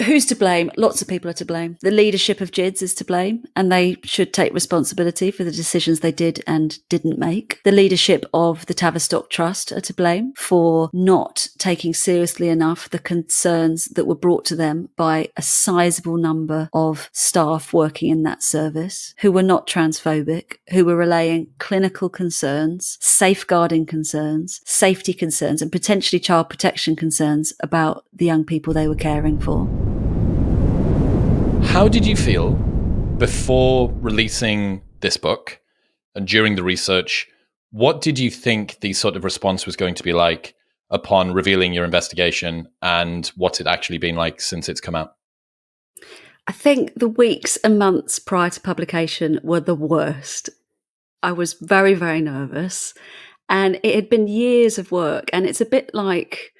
Who's to blame? Lots of people are to blame. The leadership of GIDS is to blame, and they should take responsibility for the decisions they did and didn't make. The leadership of the Tavistock Trust are to blame for not taking seriously enough the concerns that were brought to them by a sizable number of staff working in that service who were not transphobic, who were relaying clinical concerns, safeguarding concerns, safety concerns, and potentially child protection concerns about the young people they were caring for. How did you feel before releasing this book and during the research? What did you think the sort of response was going to be like upon revealing your investigation, and what's it actually been like since it's come out? I think the weeks and months prior to publication were the worst. I was very, very nervous, and it had been years of work, and it was a bit like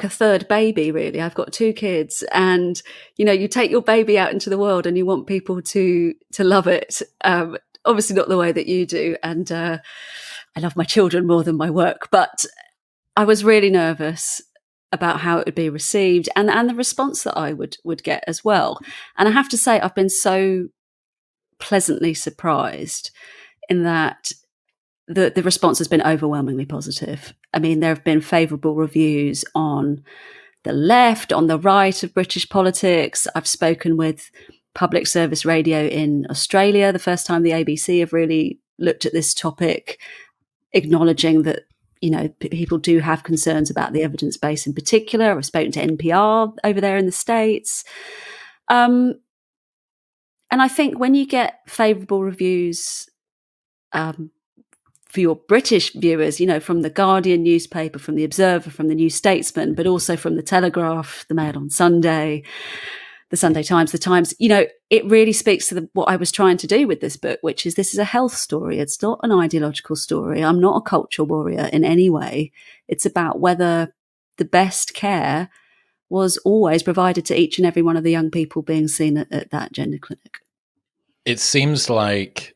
a third baby, really. I've got 2 kids, and you take your baby out into the world and you want people to love it. Obviously not the way that you do, and I love my children more than my work, but I was really nervous about how it would be received and the response that I would get as well. And I have to say, I've been so pleasantly surprised in that the response has been overwhelmingly positive. I mean, there have been favourable reviews on the left, on the right of British politics. I've spoken with public service radio in Australia, the first time the ABC have really looked at this topic, acknowledging that, people do have concerns about the evidence base in particular. I've spoken to NPR over there in the States. And I think when you get favourable reviews for your British viewers, from the Guardian newspaper, from the Observer, from the New Statesman, but also from the Telegraph, the Mail on Sunday, the Sunday Times, the Times, it really speaks to what I was trying to do with this book, which is this is a health story. It's not an ideological story. I'm not a culture warrior in any way. It's about whether the best care was always provided to each and every one of the young people being seen at that gender clinic. It seems like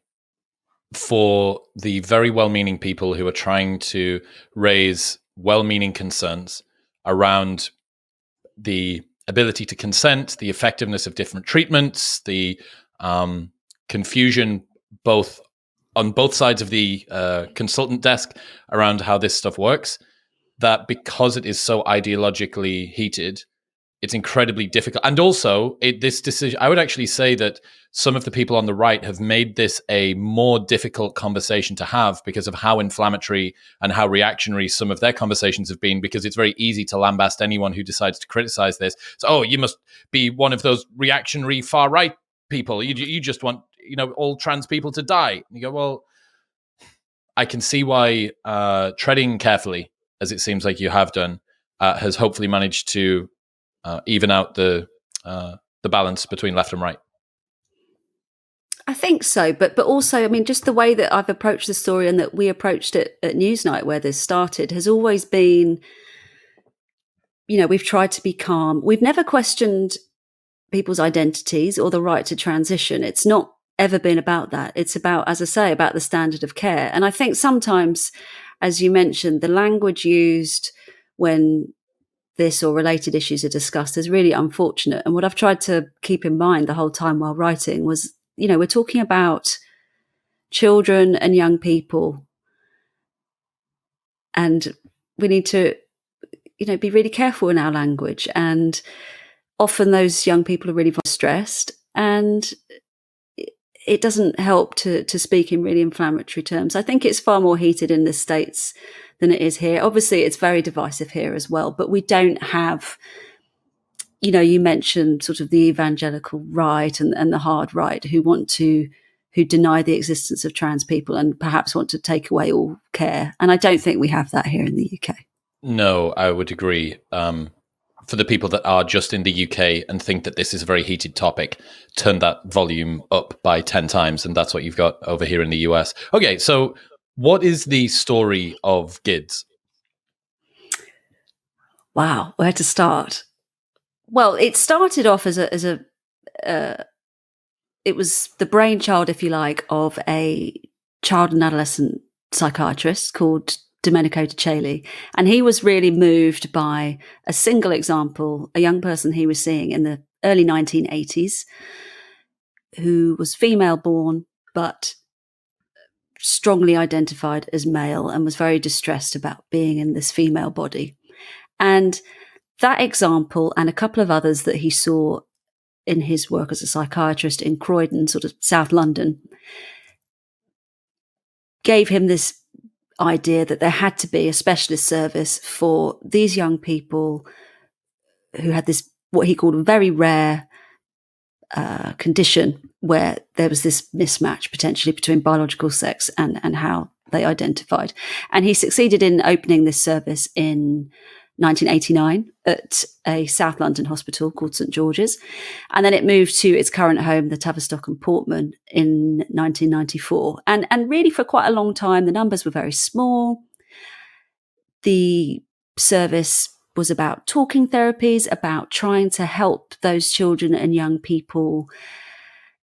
for the very well-meaning people who are trying to raise well-meaning concerns around the ability to consent, the effectiveness of different treatments, the confusion on both sides of the consultant desk around how this stuff works, that because it is so ideologically heated, it's incredibly difficult. And also, this decision, I would actually say that some of the people on the right have made this a more difficult conversation to have because of how inflammatory and how reactionary some of their conversations have been, because it's very easy to lambast anyone who decides to criticize this. So, you must be one of those reactionary far-right people. You just want, all trans people to die. And you go, well, I can see why treading carefully, as it seems like you have done, has hopefully managed to even out the balance between left and right. I think so, but also, I mean, just the way that I've approached the story and that we approached it at Newsnight, where this started, has always been, we've tried to be calm. We've never questioned people's identities or the right to transition. It's not ever been about that. It's about, as I say, about the standard of care. And I think sometimes, as you mentioned, the language used when this or related issues are discussed is really unfortunate. And what I've tried to keep in mind the whole time while writing was, we're talking about children and young people, and we need to, be really careful in our language. And often those young people are really stressed, and it doesn't help to speak in really inflammatory terms. I think it's far more heated in the States than it is here. Obviously, it's very divisive here as well, but we don't have, you mentioned sort of the evangelical right and the hard right who deny the existence of trans people and perhaps want to take away all care. And I don't think we have that here in the UK. No, I would agree. For the people that are just in the UK and think that this is a very heated topic, turn that volume up by 10 times, and that's what you've got over here in the US. Okay, so what is the story of GIDS? Wow, where to start? Well, it started off as it was the brainchild, if you like, of a child and adolescent psychiatrist called Domenico DeCeli. And he was really moved by a single example, a young person he was seeing in the early 1980s who was female born, but strongly identified as male and was very distressed about being in this female body. And that example and a couple of others that he saw in his work as a psychiatrist in Croydon, sort of South London, gave him this idea that there had to be a specialist service for these young people who had this, what he called a very rare condition where there was this mismatch potentially between biological sex and how they identified. And he succeeded in opening this service in 1989 at a South London hospital called St George's. And then it moved to its current home, the Tavistock and Portman, in 1994. And really for quite a long time, the numbers were very small. The service was about talking therapies, about trying to help those children and young people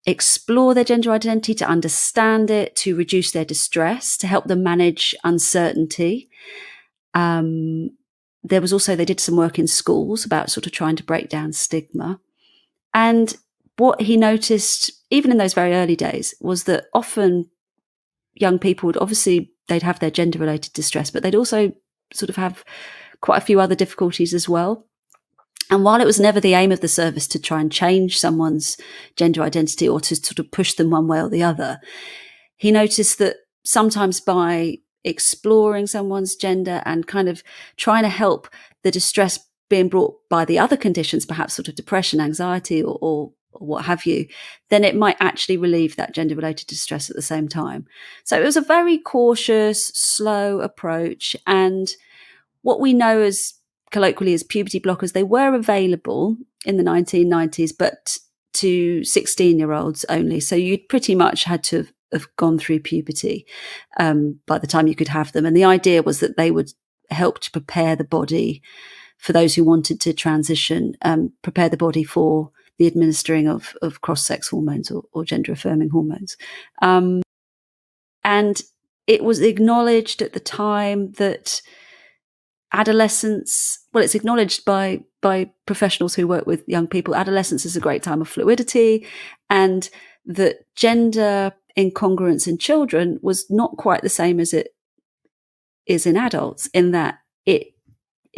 explore their gender identity, to understand it, to reduce their distress, to help them manage uncertainty. There was also, they did some work in schools about sort of trying to break down stigma. And what he noticed, even in those very early days, was that often young people would obviously, they'd have their gender-related distress, but they'd also sort of have quite a few other difficulties as well. And while it was never the aim of the service to try and change someone's gender identity or to sort of push them one way or the other, he noticed that sometimes by exploring someone's gender and kind of trying to help the distress being brought by the other conditions, perhaps sort of depression, anxiety, or what have you, then it might actually relieve that gender-related distress at the same time. So it was a very cautious, slow approach. And what we know as colloquially as puberty blockers, they were available in the 1990s, but to 16-year-olds only. So you'd pretty much had to have gone through puberty by the time you could have them. And the idea was that they would help to prepare the body for those who wanted to transition, prepare the body for the administering of cross-sex hormones or gender-affirming hormones. And it was acknowledged at the time that adolescence, well, it's acknowledged by professionals who work with young people, adolescence is a great time of fluidity, and that gender incongruence in children was not quite the same as it is in adults, in that it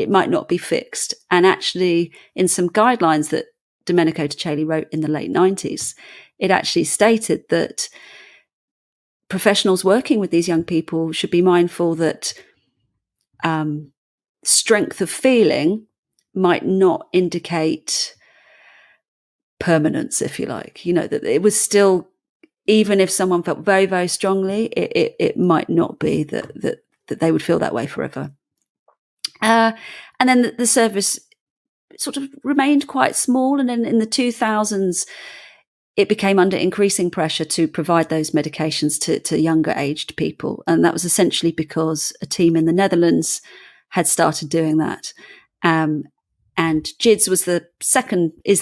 might not be fixed. And actually, in some guidelines that Domenico DeCeli wrote in the late 90s, it actually stated that professionals working with these young people should be mindful that strength of feeling might not indicate permanence, if you like. You know, that it was still, even if someone felt very, very strongly, it might not be that they would feel that way forever. And then the service sort of remained quite small. And then in the 2000s, it became under increasing pressure to provide those medications to younger aged people. And that was essentially because a team in the Netherlands had started doing that. And GIDS is the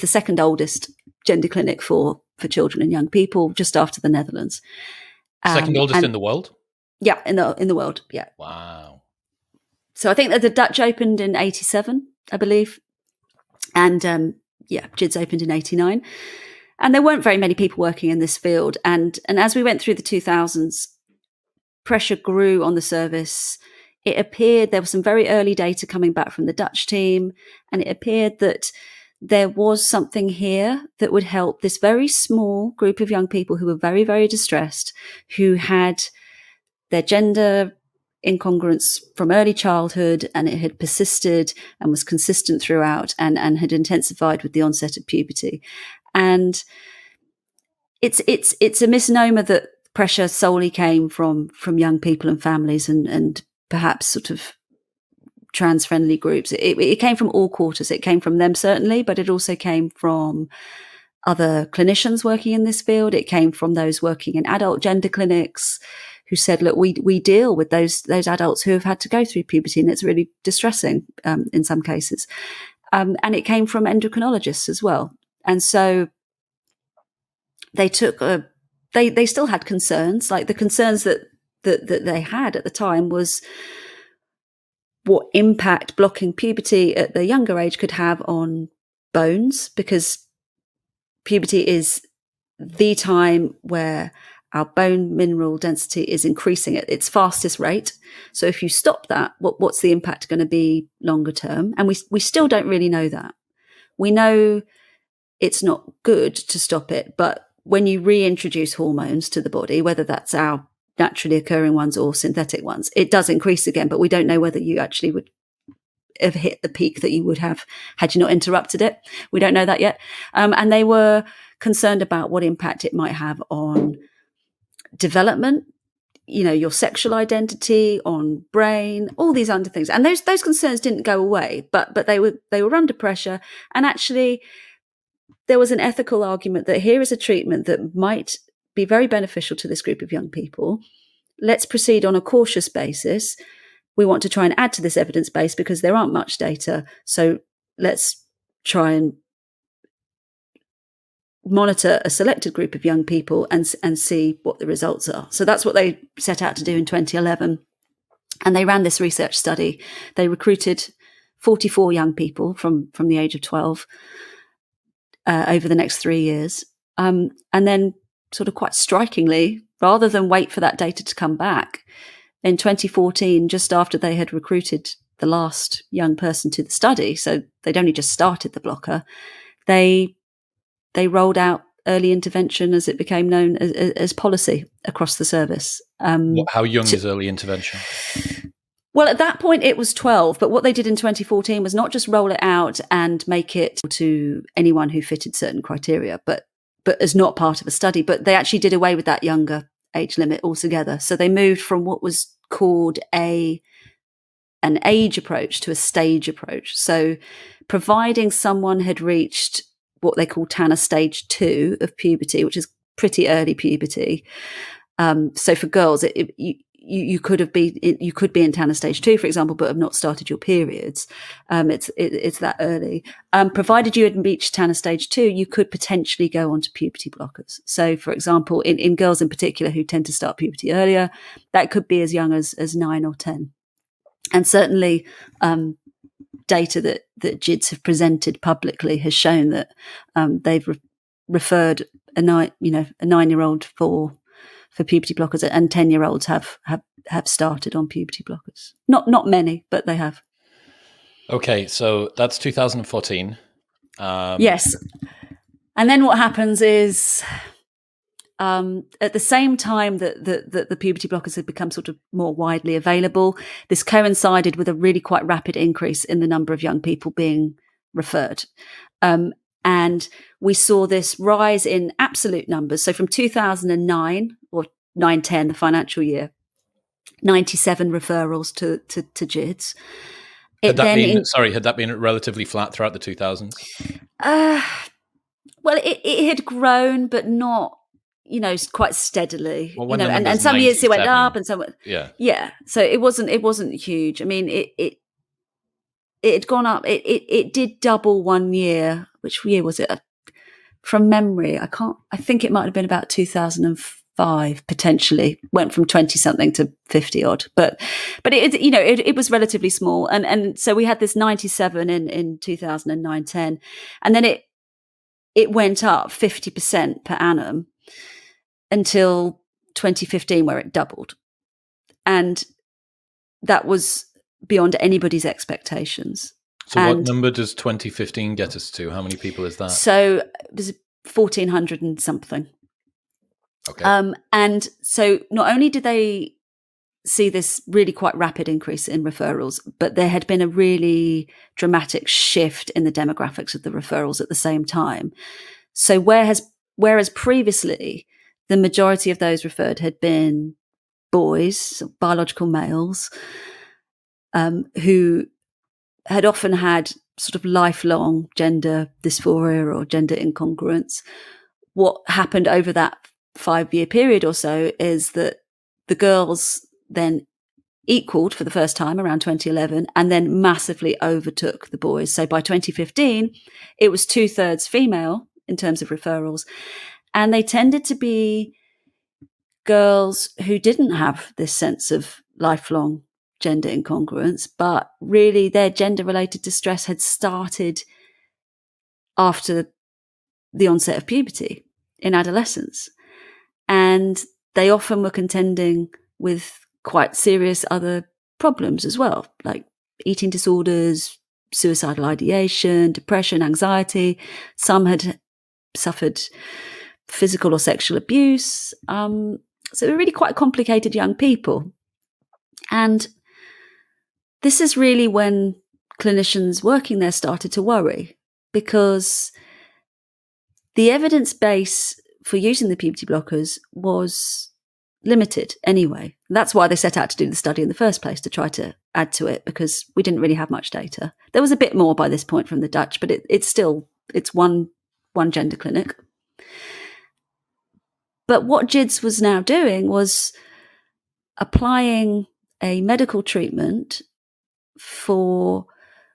second oldest gender clinic for children and young people, just after the Netherlands. Second oldest in the world? Yeah, in the world, yeah. Wow. So I think that the Dutch opened in 87, I believe. And GIDS opened in 89. And there weren't very many people working in this field. And as we went through the 2000s, pressure grew on the service. It appeared there was some very early data coming back from the Dutch team, and it appeared that there was something here that would help this very small group of young people who were very, very distressed, who had their gender incongruence from early childhood, and it had persisted and was consistent throughout and had intensified with the onset of puberty. And it's a misnomer that pressure solely came from young people and families and perhaps sort of trans-friendly groups. It came from all quarters. It came from them, certainly, but it also came from other clinicians working in this field. It came from those working in adult gender clinics who said, look, we deal with those adults who have had to go through puberty, and it's really distressing in some cases. And it came from endocrinologists as well. And so they took they still had concerns, like the concerns that they had at the time was what impact blocking puberty at the younger age could have on bones, because puberty is the time where our bone mineral density is increasing at its fastest rate. So if you stop that, what's the impact going to be longer term? And we still don't really know that. We know it's not good to stop it, but when you reintroduce hormones to the body, whether that's our naturally occurring ones or synthetic ones, it does increase again, but we don't know whether you actually would have hit the peak that you would have had you not interrupted it. We don't know that yet. And they were concerned about what impact it might have on development, your sexual identity, on brain, all these other things. And those concerns didn't go away, but they were under pressure. And actually, there was an ethical argument that here is a treatment that might be very beneficial to this group of young people. Let's proceed on a cautious basis. We want to try and add to this evidence base because there aren't much data. So let's try and monitor a selected group of young people and see what the results are. So that's what they set out to do in 2011. And they ran this research study. They recruited 44 young people from the age of 12 over the next 3 years. And then sort of quite strikingly, rather than wait for that data to come back, in 2014, just after they had recruited the last young person to the study, so they'd only just started the blocker, they rolled out early intervention, as it became known, as policy across the service. How young is early intervention? Well, at that point, it was 12. But what they did in 2014 was not just roll it out and make it to anyone who fitted certain criteria, but as not part of a study. But they actually did away with that younger age limit altogether. So they moved from what was called an age approach to a stage approach. So providing someone had reached what they call Tanner stage 2 of puberty, which is pretty early puberty. So for girls, you could be in Tanner stage 2, for example, but have not started your periods. It's that early. Provided you had reached Tanner stage 2, you could potentially go on to puberty blockers. So, for example, in girls in particular who tend to start puberty earlier, that could be as young as 9 or 10. And certainly, data that GIDS have presented publicly has shown that they've referred a 9-year-old for puberty blockers, and 10-year-olds have started on puberty blockers. Not many, but they have. Okay, so that's 2014. Yes. And then what happens is, at the same time that the puberty blockers had become sort of more widely available, this coincided with a really quite rapid increase in the number of young people being referred. And we saw this rise in absolute numbers. So from 2009 or 9-10, the financial year, 97 referrals to GIDS. Had that been relatively flat throughout the 2000s? Well, it had grown, but not, quite steadily. Well, and some years it went up, and some yeah. So it wasn't huge. I mean, it had gone up. It did double one year. Which year was it? From memory, I think it might have been about 2005, potentially. Went from 20 something to 50 odd, but it was relatively small. And so we had this 97 in 2009-10, and then it went up 50% per annum until 2015, where it doubled. And that was beyond anybody's expectations. So what number does 2015 get us to? How many people is that? So it was 1,400 and something. Okay. And so not only did they see this really quite rapid increase in referrals, but there had been a really dramatic shift in the demographics of the referrals at the same time. So whereas previously the majority of those referred had been boys, so biological males, who had often had sort of lifelong gender dysphoria or gender incongruence. What happened over that 5-year period or so is that the girls then equaled for the first time around 2011, and then massively overtook the boys. So by 2015, it was 2/3 female in terms of referrals. And they tended to be girls who didn't have this sense of lifelong gender incongruence, but really their gender-related distress had started after the onset of puberty in adolescence. And they often were contending with quite serious other problems as well, like eating disorders, suicidal ideation, depression, anxiety. Some had suffered physical or sexual abuse. So they're really quite complicated young people. And this is really when clinicians working there started to worry, because the evidence base for using the puberty blockers was limited anyway. That's why they set out to do the study in the first place, to try to add to it, because we didn't really have much data. There was a bit more by this point from the Dutch, but it's one gender clinic. But what GIDS was now doing was applying a medical treatment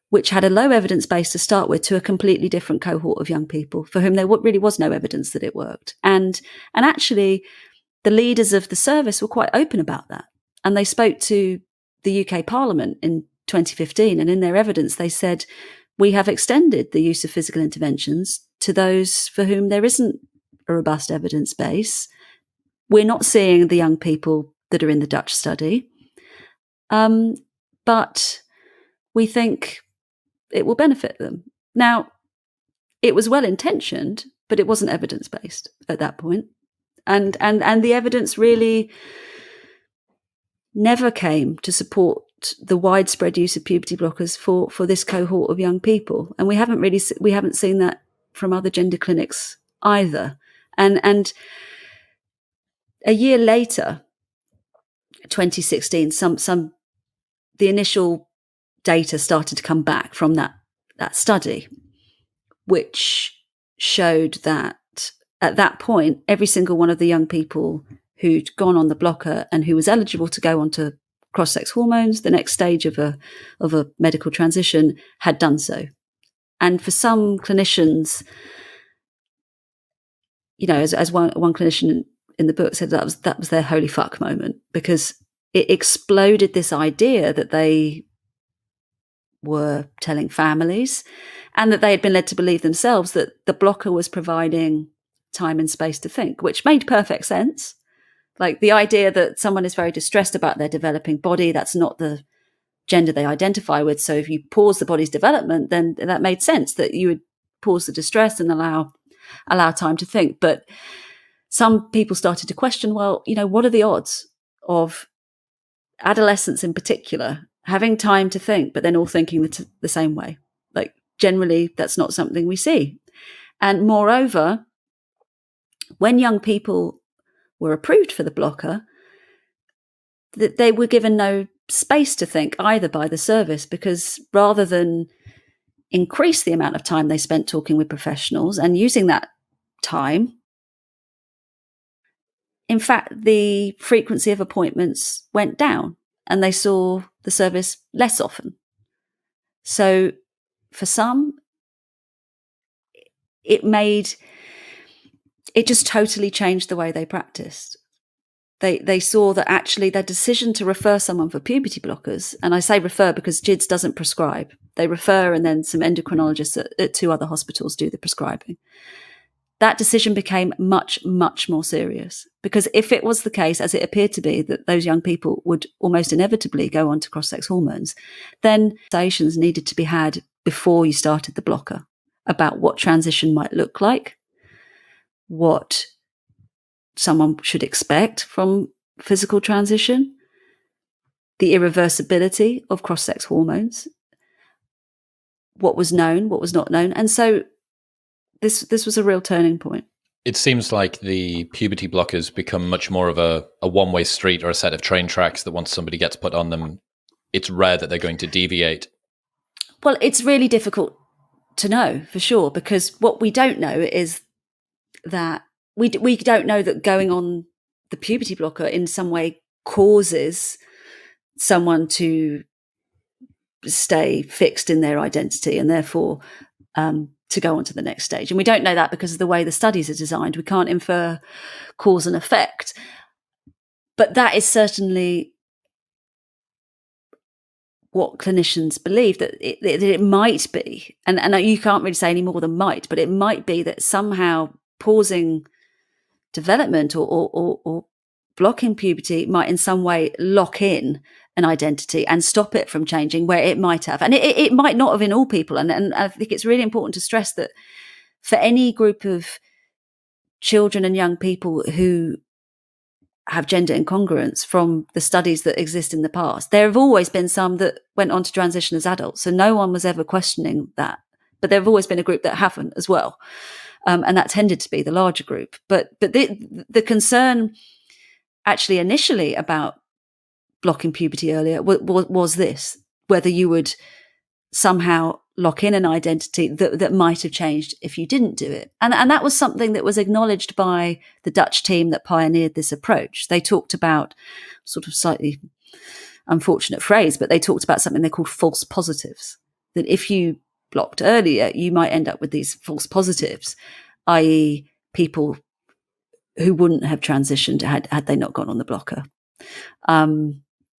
which had a low evidence base to start with, to a completely different cohort of young people for whom there really was no evidence that it worked. And actually, the leaders of the service were quite open about that. And they spoke to the UK Parliament in 2015, and in their evidence, they said, we have extended the use of physical interventions to those for whom there isn't a robust evidence base. We're not seeing the young people that are in the Dutch study, but we think it will benefit them. Now, it was well-intentioned, but it wasn't evidence-based at that point. And the evidence really never came to support the widespread use of puberty blockers for this cohort of young people. And we haven't seen that from other gender clinics either. And a year later, 2016, the initial data started to come back from that study, which showed that at that point, every single one of the young people who'd gone on the blocker and who was eligible to go onto cross-sex hormones, the next stage of a medical transition, had done so. And for some clinicians, as one clinician in the book said, that was their holy fuck moment, because it exploded this idea that they were telling families, and that they had been led to believe themselves, that the blocker was providing time and space to think, which made perfect sense. Like the idea that someone is very distressed about their developing body, that's not the gender they identify with. So if you pause the body's development, then that made sense, that you would pause the distress and allow time to think. But some people started to question, well, what are the odds of adolescents in particular having time to think, but then all thinking the same way? Like, generally, that's not something we see. And moreover, when young people were approved for the blocker, that they were given no space to think either by the service, because rather than increase the amount of time they spent talking with professionals and using that time, in fact, the frequency of appointments went down and they saw the service less often. So for some, it just totally changed the way they practiced. They saw that actually their decision to refer someone for puberty blockers, and I say refer because GIDS doesn't prescribe. They refer, and then some endocrinologists at two other hospitals do the prescribing. That decision became much, much more serious, because if it was the case, as it appeared to be, that those young people would almost inevitably go on to cross-sex hormones, then conversations needed to be had before you started the blocker about what transition might look like, what someone should expect from physical transition, the irreversibility of cross-sex hormones, what was known, what was not known. And so this was a real turning point. It seems like the puberty blockers become much more of a one-way street, or a set of train tracks that once somebody gets put on them, it's rare that they're going to deviate. Well, it's really difficult to know for sure, because what we don't know is that we don't know that going on the puberty blocker in some way causes someone to stay fixed in their identity and therefore to go on to the next stage. And we don't know that because of the way the studies are designed. We can't infer cause and effect. But that is certainly what clinicians believe, that it might be, and you can't really say any more than might, but it might be that somehow pausing development or blocking puberty might in some way lock in an identity and stop it from changing where it might have. And it might not have in all people. And I think it's really important to stress that for any group of children and young people who have gender incongruence, from the studies that exist in the past, there have always been some that went on to transition as adults. So no one was ever questioning that. But there have always been a group that haven't as well. And that tended to be the larger group. But the concern actually initially about blocking puberty earlier was this, whether you would somehow lock in an identity that might have changed if you didn't do it. And that was something that was acknowledged by the Dutch team that pioneered this approach. They talked about, sort of slightly unfortunate phrase, but they talked about something they called false positives, that if you blocked earlier, you might end up with these false positives, i.e. people who wouldn't have transitioned had they not gone on the blocker.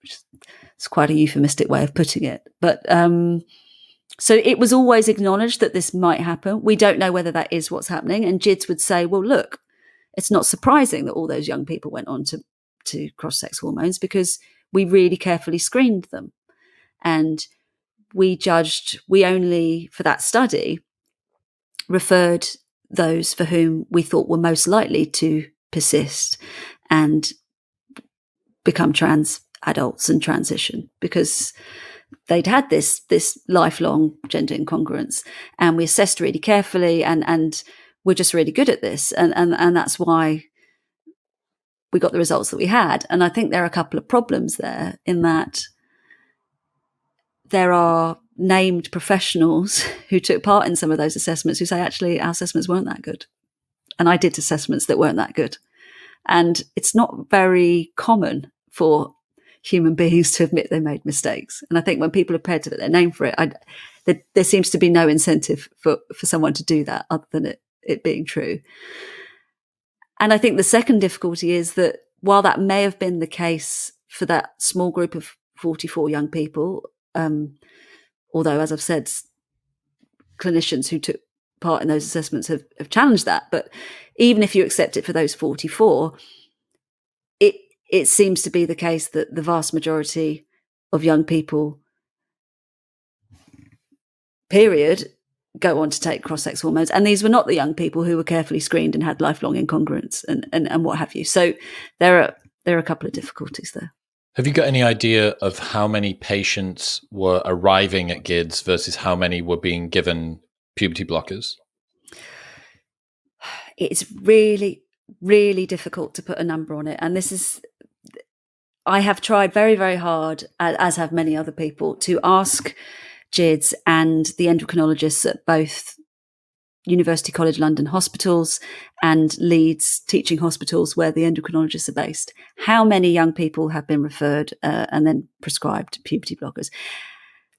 It's quite a euphemistic way of putting it. But so it was always acknowledged that this might happen. We don't know whether that is what's happening. And GIDS would say, well, look, it's not surprising that all those young people went on to cross-sex hormones, because we really carefully screened them. And we only, for that study, referred those for whom we thought were most likely to persist and become trans adults and transition, because they'd had this lifelong gender incongruence, and we assessed really carefully, and we're just really good at this, and that's why we got the results that we had. And I think there are a couple of problems there, in that there are named professionals who took part in some of those assessments who say, actually, our assessments weren't that good. And I did assessments that weren't that good. And it's not very common for human beings to admit they made mistakes. And I think when people are prepared to put their name for it, there seems to be no incentive for someone to do that other than it being true. And I think the second difficulty is that while that may have been the case for that small group of 44 young people, although, as I've said, clinicians who took part in those assessments have challenged that. But even if you accept it for those 44, it seems to be the case that the vast majority of young people, period, go on to take cross-sex hormones. And these were not the young people who were carefully screened and had lifelong incongruence and what have you. So there are a couple of difficulties there. Have you got any idea of how many patients were arriving at GIDS versus how many were being given puberty blockers? It's really, really difficult to put a number on it. And I have tried very, very hard, as have many other people, to ask GIDS and the endocrinologists at both University College London hospitals and Leeds teaching hospitals where the endocrinologists are based, how many young people have been referred and then prescribed puberty blockers.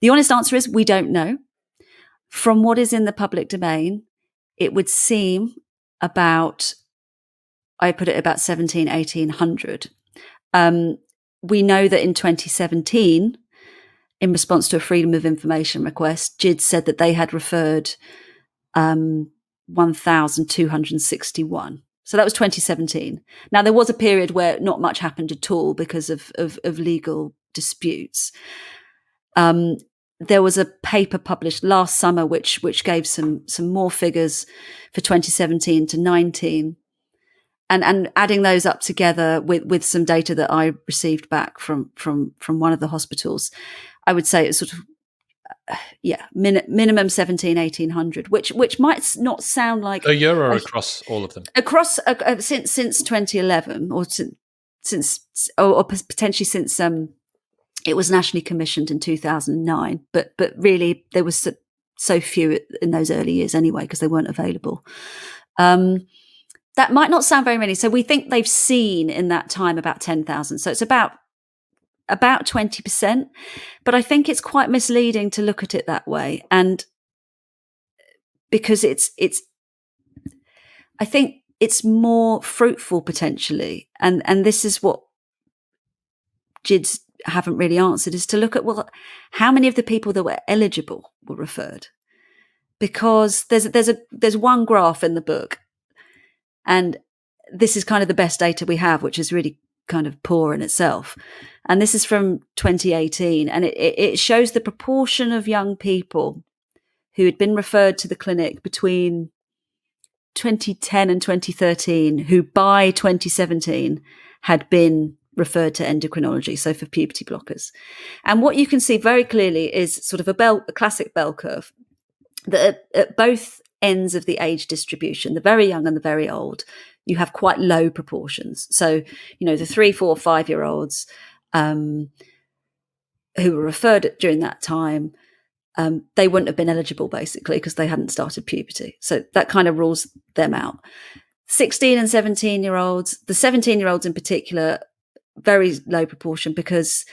The honest answer is we don't know. From what is in the public domain, it would seem about 17, 1800. We know that in 2017, in response to a Freedom of Information request, GIDS said that they had referred 1,261. So that was 2017. Now, there was a period where not much happened at all because of legal disputes. There was a paper published last summer which gave some more figures for 2017 to 19. And adding those up together with some data that I received back from one of the hospitals, I would say it's sort of, minimum 17, 1800, which might not sound like a year, or across all of them? Across since 2011, or or potentially since it was nationally commissioned in 2009. But really there was so few in those early years anyway, because they weren't available. That might not sound very many. So we think they've seen in that time about 10,000. So it's about 20%. But I think it's quite misleading to look at it that way. And because I think it's more fruitful potentially. And this is what GIDS haven't really answered is to look at, well, how many of the people that were eligible were referred? Because there's one graph in the book, and this is kind of the best data we have, which is really kind of poor in itself. And this is from 2018, and it shows the proportion of young people who had been referred to the clinic between 2010 and 2013, who by 2017 had been referred to endocrinology, so for puberty blockers. And what you can see very clearly is sort of a classic bell curve, that at both ends of the age distribution, the very young and the very old, you have quite low proportions. So, the 3, 4, 5-year-olds who were referred during that time, they wouldn't have been eligible basically because they hadn't started puberty. So that kind of rules them out. 16 and 17-year-olds, the 17-year-olds in particular, very low proportion, because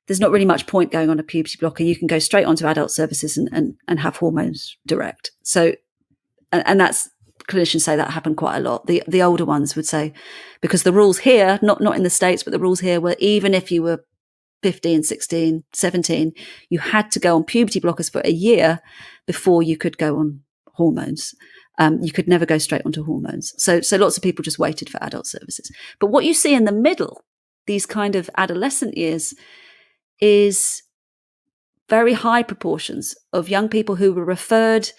there's not really much point going on a puberty blocker. You can go straight onto adult services and have hormones direct. So, and that's, clinicians say that happened quite a lot. The older ones would say, because the rules here, not in the States, but the rules here were even if you were 15, 16, 17, you had to go on puberty blockers for a year before you could go on hormones. You could never go straight onto hormones. So lots of people just waited for adult services. But what you see in the middle, these kind of adolescent years, is very high proportions of young people who were referred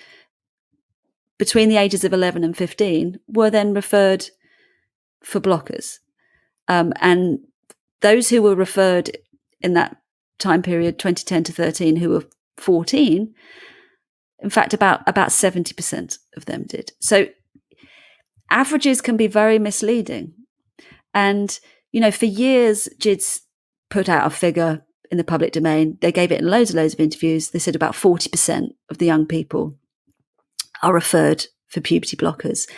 between the ages of 11 and 15 were then referred for blockers. And those who were referred in that time period, 2010 to 13, who were 14, in fact, about 70% of them did. So averages can be very misleading. And, for years, GIDS put out a figure in the public domain. They gave it in loads of interviews. They said about 40% of the young people are referred for puberty blockers.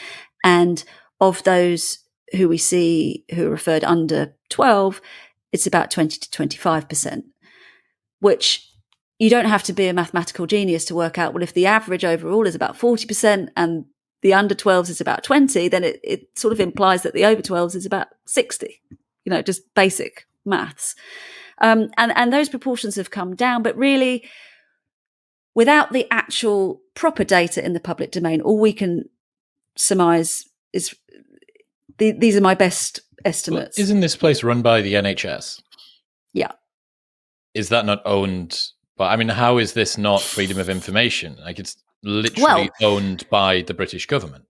And of those who we see who are referred under 12, it's about 20 to 25%, which you don't have to be a mathematical genius to work out. Well, if the average overall is about 40% and the under 12s is about 20, then it sort of implies that the over 12s is about 60, just basic maths. And those proportions have come down, but really, without the actual proper data in the public domain, all we can surmise is these are my best estimates. Well, isn't this place run by the NHS? Yeah. Is that not owned by, how is this not freedom of information? Like, it's literally owned by the British government.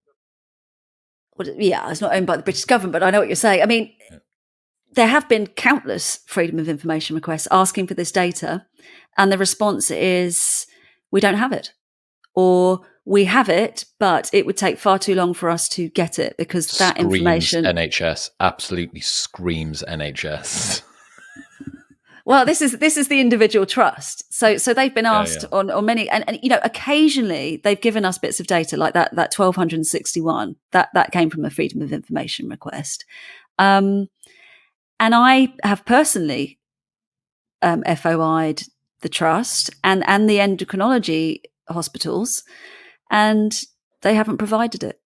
Well, yeah, it's not owned by the British government, but I know what you're saying. There have been countless freedom of information requests asking for this data, and the response is, we don't have it. Or we have it, but it would take far too long for us to get it because that information... NHS, absolutely screams NHS. Well, this is the individual trust. So they've been asked on many, and occasionally they've given us bits of data like that 1261 that came from a freedom of information request. And I have personally FOI'd the trust and the endocrinology hospitals, and they haven't provided it.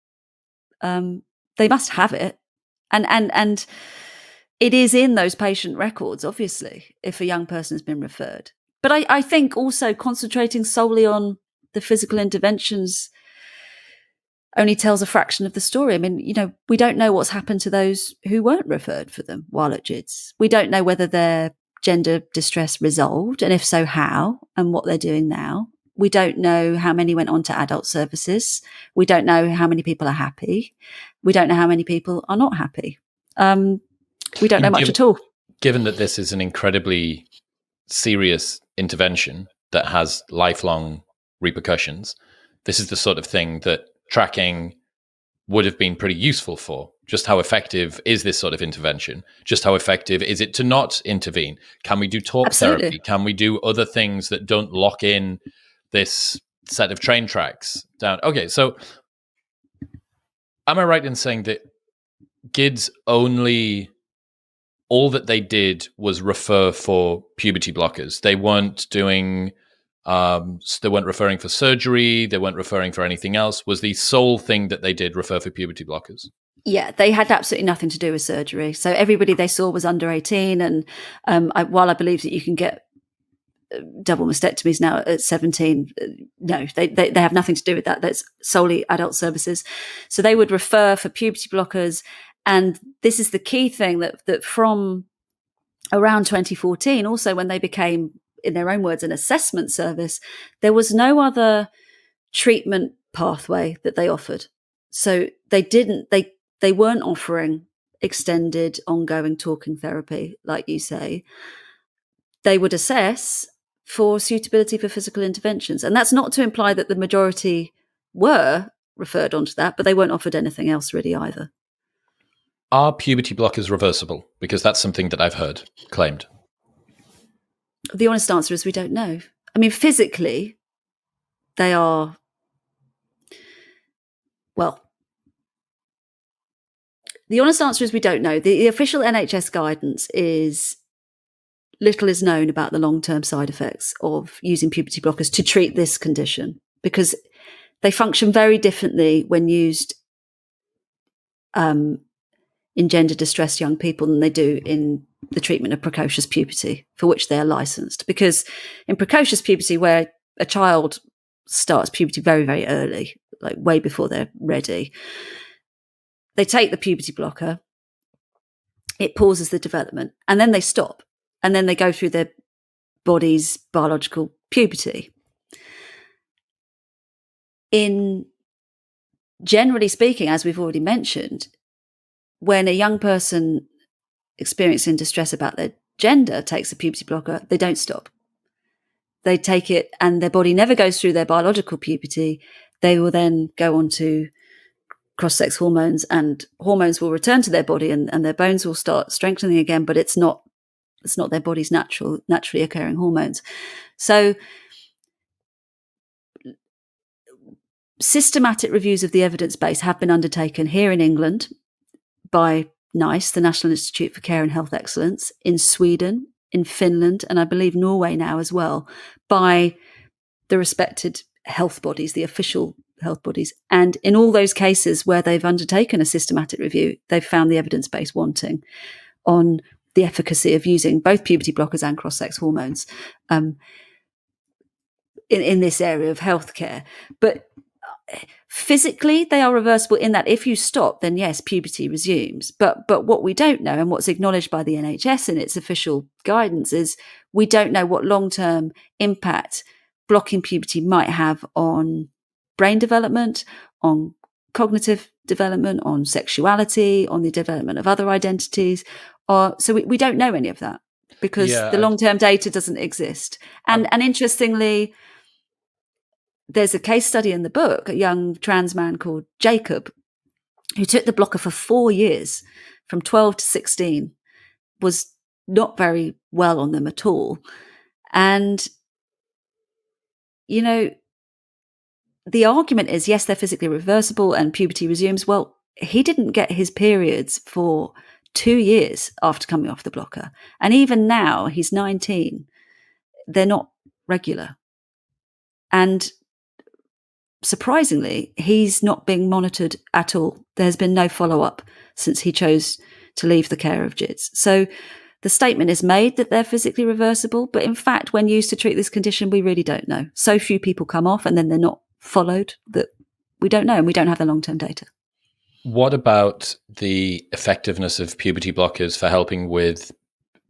They must have it, and it is in those patient records, obviously, if a young person has been referred. But I think also concentrating solely on the physical interventions only tells a fraction of the story. We don't know what's happened to those who weren't referred for them while at GIDS. We don't know whether their gender distress resolved, and if so, how, and what they're doing now. We don't know how many went on to adult services. We don't know how many people are happy. We don't know how many people are not happy. We don't know much at all. Given that this is an incredibly serious intervention that has lifelong repercussions, this is the sort of thing that tracking would have been pretty useful for. Just how effective is this sort of intervention? Just how effective is it to not intervene? Can we do talk therapy? Can we do other things that don't lock in this set of train tracks down? Okay, so am I right in saying that GIDS all that they did was refer for puberty blockers? They weren't doing... they weren't referring for surgery. They weren't referring for anything else. Was the sole thing that they did refer for puberty blockers? Yeah, they had absolutely nothing to do with surgery. So everybody they saw was under 18. And while I believe that you can get double mastectomies now at 17, no, they have nothing to do with that. That's solely adult services. So they would refer for puberty blockers. And this is the key thing, that from around 2014, also when they became, in their own words, an assessment service, there was no other treatment pathway that they offered. So they weren't offering extended ongoing talking therapy, like you say. They would assess for suitability for physical interventions. And that's not to imply that the majority were referred onto that, but they weren't offered anything else really either. Are puberty blockers reversible? Because that's something that I've heard claimed. The honest answer is we don't know. I mean, physically, they are, well, the honest answer is we don't know. The official NHS guidance is little is known about the long-term side effects of using puberty blockers to treat this condition, because they function very differently when used in gender-distressed young people than they do in the treatment of precocious puberty, for which they are licensed. Because in precocious puberty, where a child starts puberty very, very early, like way before they're ready, they take the puberty blocker, it pauses the development, and then they stop. And then they go through their body's biological puberty. In generally speaking, as we've already mentioned, when a young person experiencing distress about their gender takes a puberty blocker, they don't stop. They take it and their body never goes through their biological puberty. They will then go on to cross-sex hormones, and hormones will return to their body, and their bones will start strengthening again, but it's not their body's naturally occurring hormones. So systematic reviews of the evidence base have been undertaken here in England by NICE, the National Institute for Care and Health Excellence, in Sweden, in Finland, and I believe Norway now as well, by the respected health bodies, the official health bodies. And in all those cases where they've undertaken a systematic review, they've found the evidence base wanting on the efficacy of using both puberty blockers and cross-sex hormones in this area of healthcare. But physically, they are reversible in that if you stop, then yes, puberty resumes. But what we don't know, and what's acknowledged by the NHS in its official guidance, is we don't know what long-term impact blocking puberty might have on brain development, on cognitive development, on sexuality, on the development of other identities. So we don't know any of that, because the long-term data doesn't exist. And interestingly, there's a case study in the book, a young trans man called Jacob, who took the blocker for 4 years, from 12 to 16, was not very well on them at all. And, you know, the argument is, yes, they're physically reversible and puberty resumes. Well, he didn't get his periods for 2 years after coming off the blocker. And even now, he's 19, they're not regular. And surprisingly, he's not being monitored at all. There's been no follow-up since he chose to leave the care of GIDS. So the statement is made that they're physically reversible, but in fact, when used to treat this condition, we really don't know. So few people come off and then they're not followed that we don't know, and we don't have the long-term data. What about the effectiveness of puberty blockers for helping with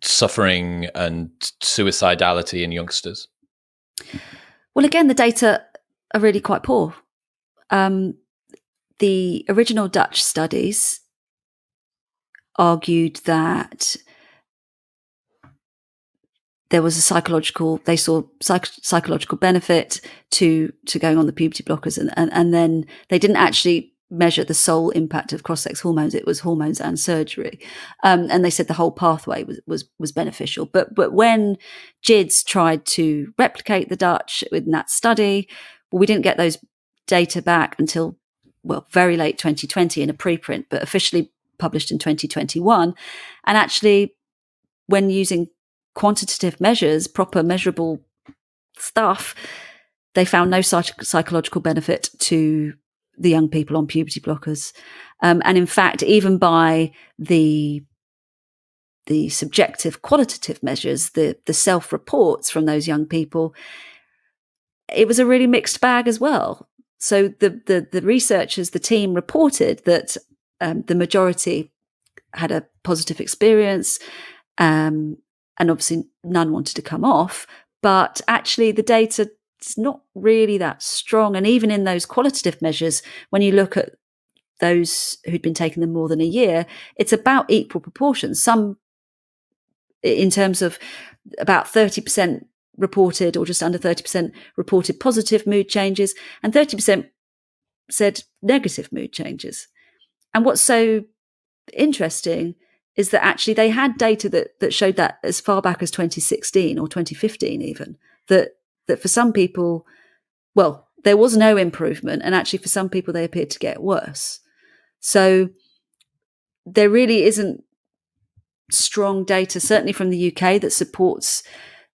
suffering and suicidality in youngsters? Well, again, the data are really quite poor. The original Dutch studies argued that there was they saw psychological benefit to going on the puberty blockers, and then they didn't actually measure the sole impact of cross-sex hormones. It was hormones and surgery. And they said the whole pathway was beneficial. But when GIDS tried to replicate the Dutch in that study, well, we didn't get those data back until, well, very late 2020 in a preprint, but officially published in 2021. And actually, when using quantitative measures, proper measurable stuff, they found no psychological benefit to the young people on puberty blockers. And in fact, even by the subjective qualitative measures, the self-reports from those young people, it was a really mixed bag as well. So the researchers, the team reported that the majority had a positive experience, and obviously none wanted to come off. But actually the data is not really that strong. And even in those qualitative measures, when you look at those who'd been taking them more than a year, it's about equal proportions. Some, in terms of about 30% reported, or just under 30% reported positive mood changes, and 30% said negative mood changes. And what's so interesting is that actually they had data that showed that as far back as 2016 or 2015 even, that for some people, well, there was no improvement, and actually for some people they appeared to get worse. So there really isn't strong data, certainly from the UK, that supports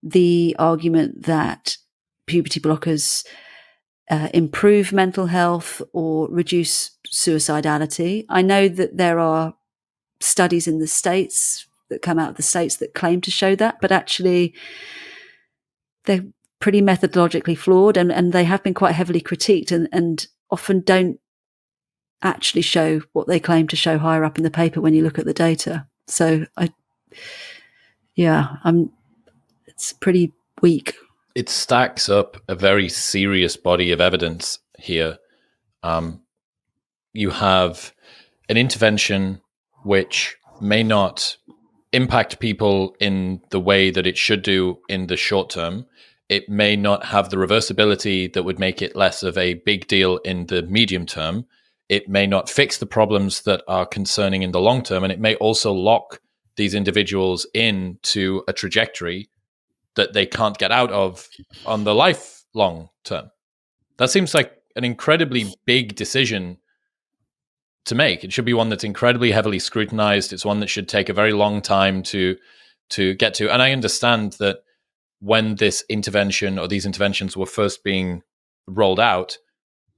the argument that puberty blockers improve mental health or reduce suicidality. I know that there are studies in the States that come out of the States that claim to show that, but actually they're pretty methodologically flawed, and they have been quite heavily critiqued, and often don't actually show what they claim to show higher up in the paper when you look at the data. So it's pretty weak. It stacks up a very serious body of evidence here. You have an intervention which may not impact people in the way that it should do in the short term. It may not have the reversibility that would make it less of a big deal in the medium term. It may not fix the problems that are concerning in the long term. And it may also lock these individuals into a trajectory that they can't get out of on the lifelong term. That seems like an incredibly big decision to make. It should be one that's incredibly heavily scrutinized. It's one that should take a very long time to get to. And I understand that when this intervention or these interventions were first being rolled out,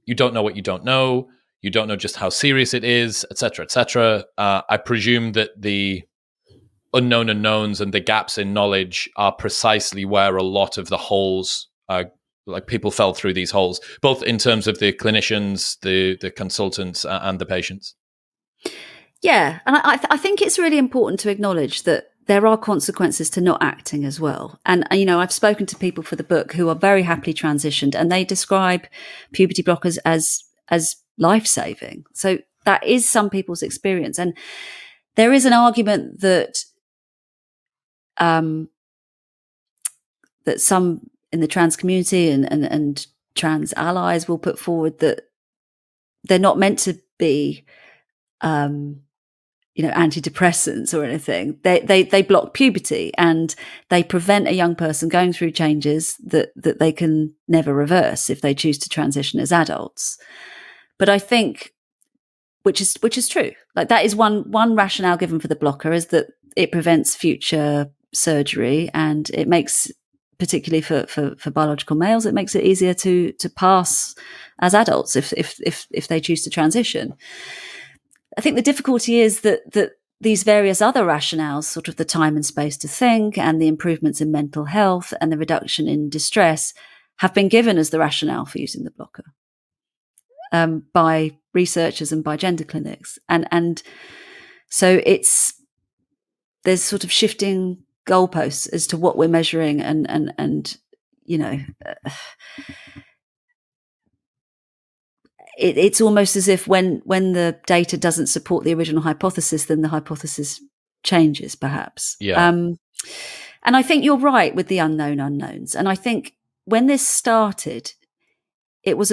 you don't know what you don't know. You don't know just how serious it is, et cetera, et cetera. I presume that the unknown unknowns and the gaps in knowledge are precisely where a lot of the holes, like people fell through these holes, both in terms of the clinicians, the consultants, and the patients. Yeah, and I think it's really important to acknowledge that there are consequences to not acting as well. And, I've spoken to people for the book who are very happily transitioned, and they describe puberty blockers as life-saving. So that is some people's experience. And there is an argument that that some in the trans community and trans allies will put forward that they're not meant to be antidepressants or anything. They block puberty, and they prevent a young person going through changes that they can never reverse if they choose to transition as adults. But I think, which is true, like that is one rationale given for the blocker, is that it prevents future surgery, and it makes, particularly for biological males, it makes it easier to pass as adults if they choose to transition. I think the difficulty is that these various other rationales, sort of the time and space to think, and the improvements in mental health, and the reduction in distress, have been given as the rationale for using the blocker by researchers and by gender clinics, and so there's sort of shifting goalposts as to what we're measuring, and it's almost as if when the data doesn't support the original hypothesis, then the hypothesis changes, perhaps. Yeah. And I think you're right with the unknown unknowns. And I think when this started, it was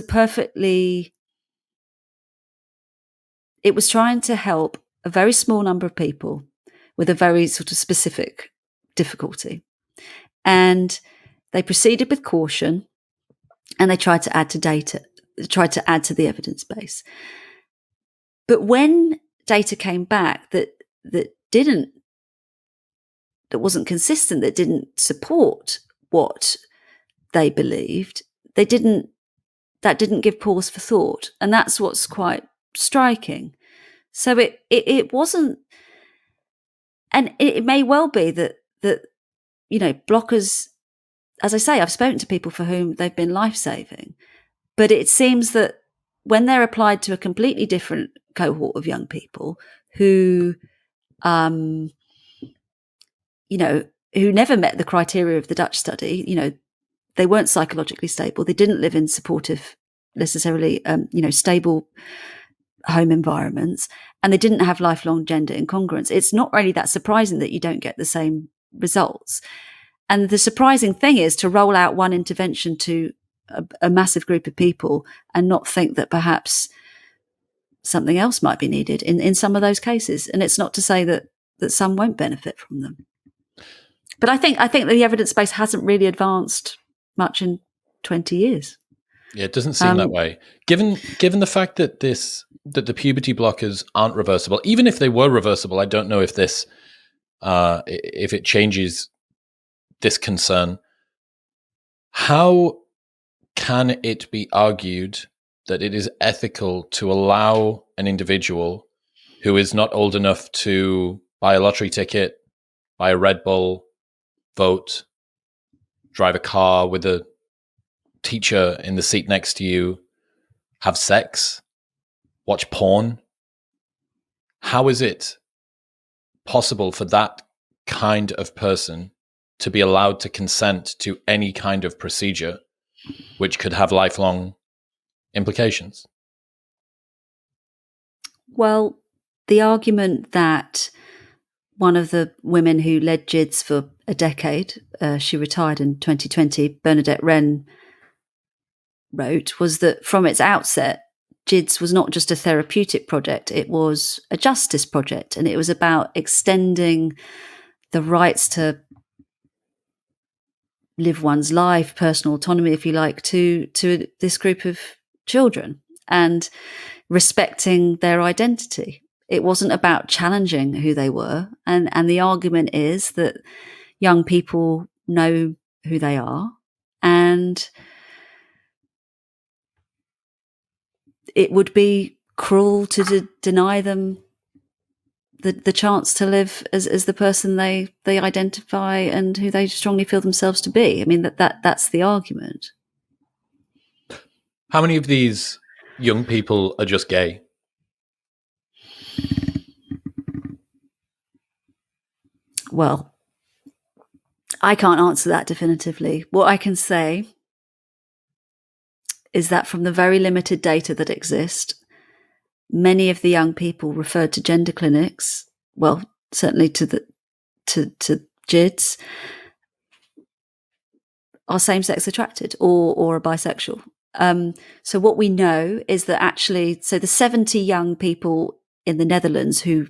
it was trying to help a very small number of people with a very sort of specific difficulty. And they proceeded with caution, and they tried to add to data, tried to add to the evidence base. But when data came back that wasn't consistent, that didn't support what they believed, they didn't that didn't give pause for thought. And that's what's quite striking. So it wasn't, and it may well be that blockers, as I say, I've spoken to people for whom they've been life-saving, but it seems that when they're applied to a completely different cohort of young people who who never met the criteria of the Dutch study, they weren't psychologically stable, they didn't live in supportive, necessarily stable home environments, and they didn't have lifelong gender incongruence, it's not really that surprising that you don't get the same results. And the surprising thing is to roll out one intervention to a massive group of people and not think that perhaps something else might be needed in some of those cases. And it's not to say that some won't benefit from them. But I think the evidence base hasn't really advanced much in 20 years. Yeah, it doesn't seem that way. Given the fact that the puberty blockers aren't reversible, even if they were reversible, I don't know if if it changes this concern. How can it be argued that it is ethical to allow an individual who is not old enough to buy a lottery ticket, buy a Red Bull, vote, drive a car with a teacher in the seat next to you, have sex, watch porn? How is it possible for that kind of person to be allowed to consent to any kind of procedure which could have lifelong implications? Well, the argument that one of the women who led GIDS for a decade, she retired in 2020, Bernadette Wren, wrote was that from its outset, GIDS was not just a therapeutic project, it was a justice project, and it was about extending the rights to live one's life, personal autonomy, if you like, to this group of children and respecting their identity. It wasn't about challenging who they were. And the argument is that young people know who they are, and it would be cruel to deny them the chance to live as the person they identify and who they strongly feel themselves to be. I mean, that's the argument. How many of these young people are just gay? Well, I can't answer that definitively. What I can say is that from the very limited data that exist, many of the young people referred to gender clinics, well, certainly to GIDS, are same-sex attracted or are bisexual. So what we know is that actually, so the 70 young people in the Netherlands who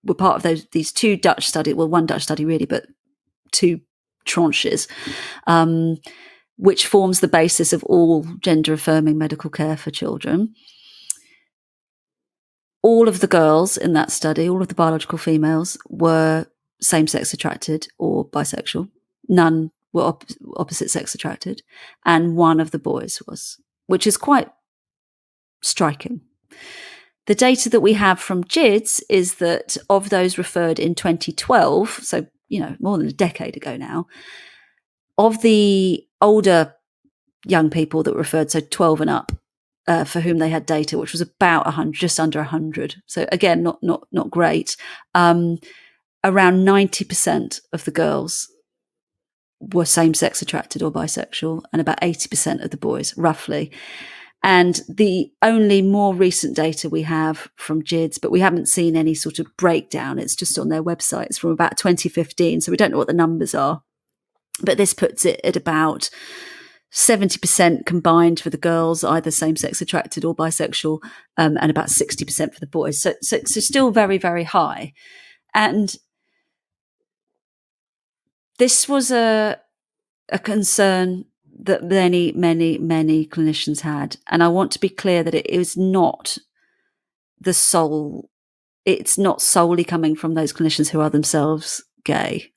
were part of these two Dutch studies, well, one Dutch study really, but two tranches, which forms the basis of all gender-affirming medical care for children. All of the girls in that study, all of the biological females, were same-sex attracted or bisexual. None were opposite-sex attracted. And one of the boys was, which is quite striking. The data that we have from GIDS is that of those referred in 2012, so, more than a decade ago now, of the older young people that were referred, so 12 and up, for whom they had data, which was about 100, just under 100. So again, not great. Around 90% of the girls were same-sex attracted or bisexual, and about 80% of the boys, roughly. And the only more recent data we have from GIDS, but we haven't seen any sort of breakdown, it's just on their website, it's from about 2015, so we don't know what the numbers are. But this puts it at about 70% combined for the girls, either same-sex attracted or bisexual, and about 60% for the boys. So still very, very high. And this was a concern that many, many, many clinicians had. And I want to be clear that it is not it's not solely coming from those clinicians who are themselves gay.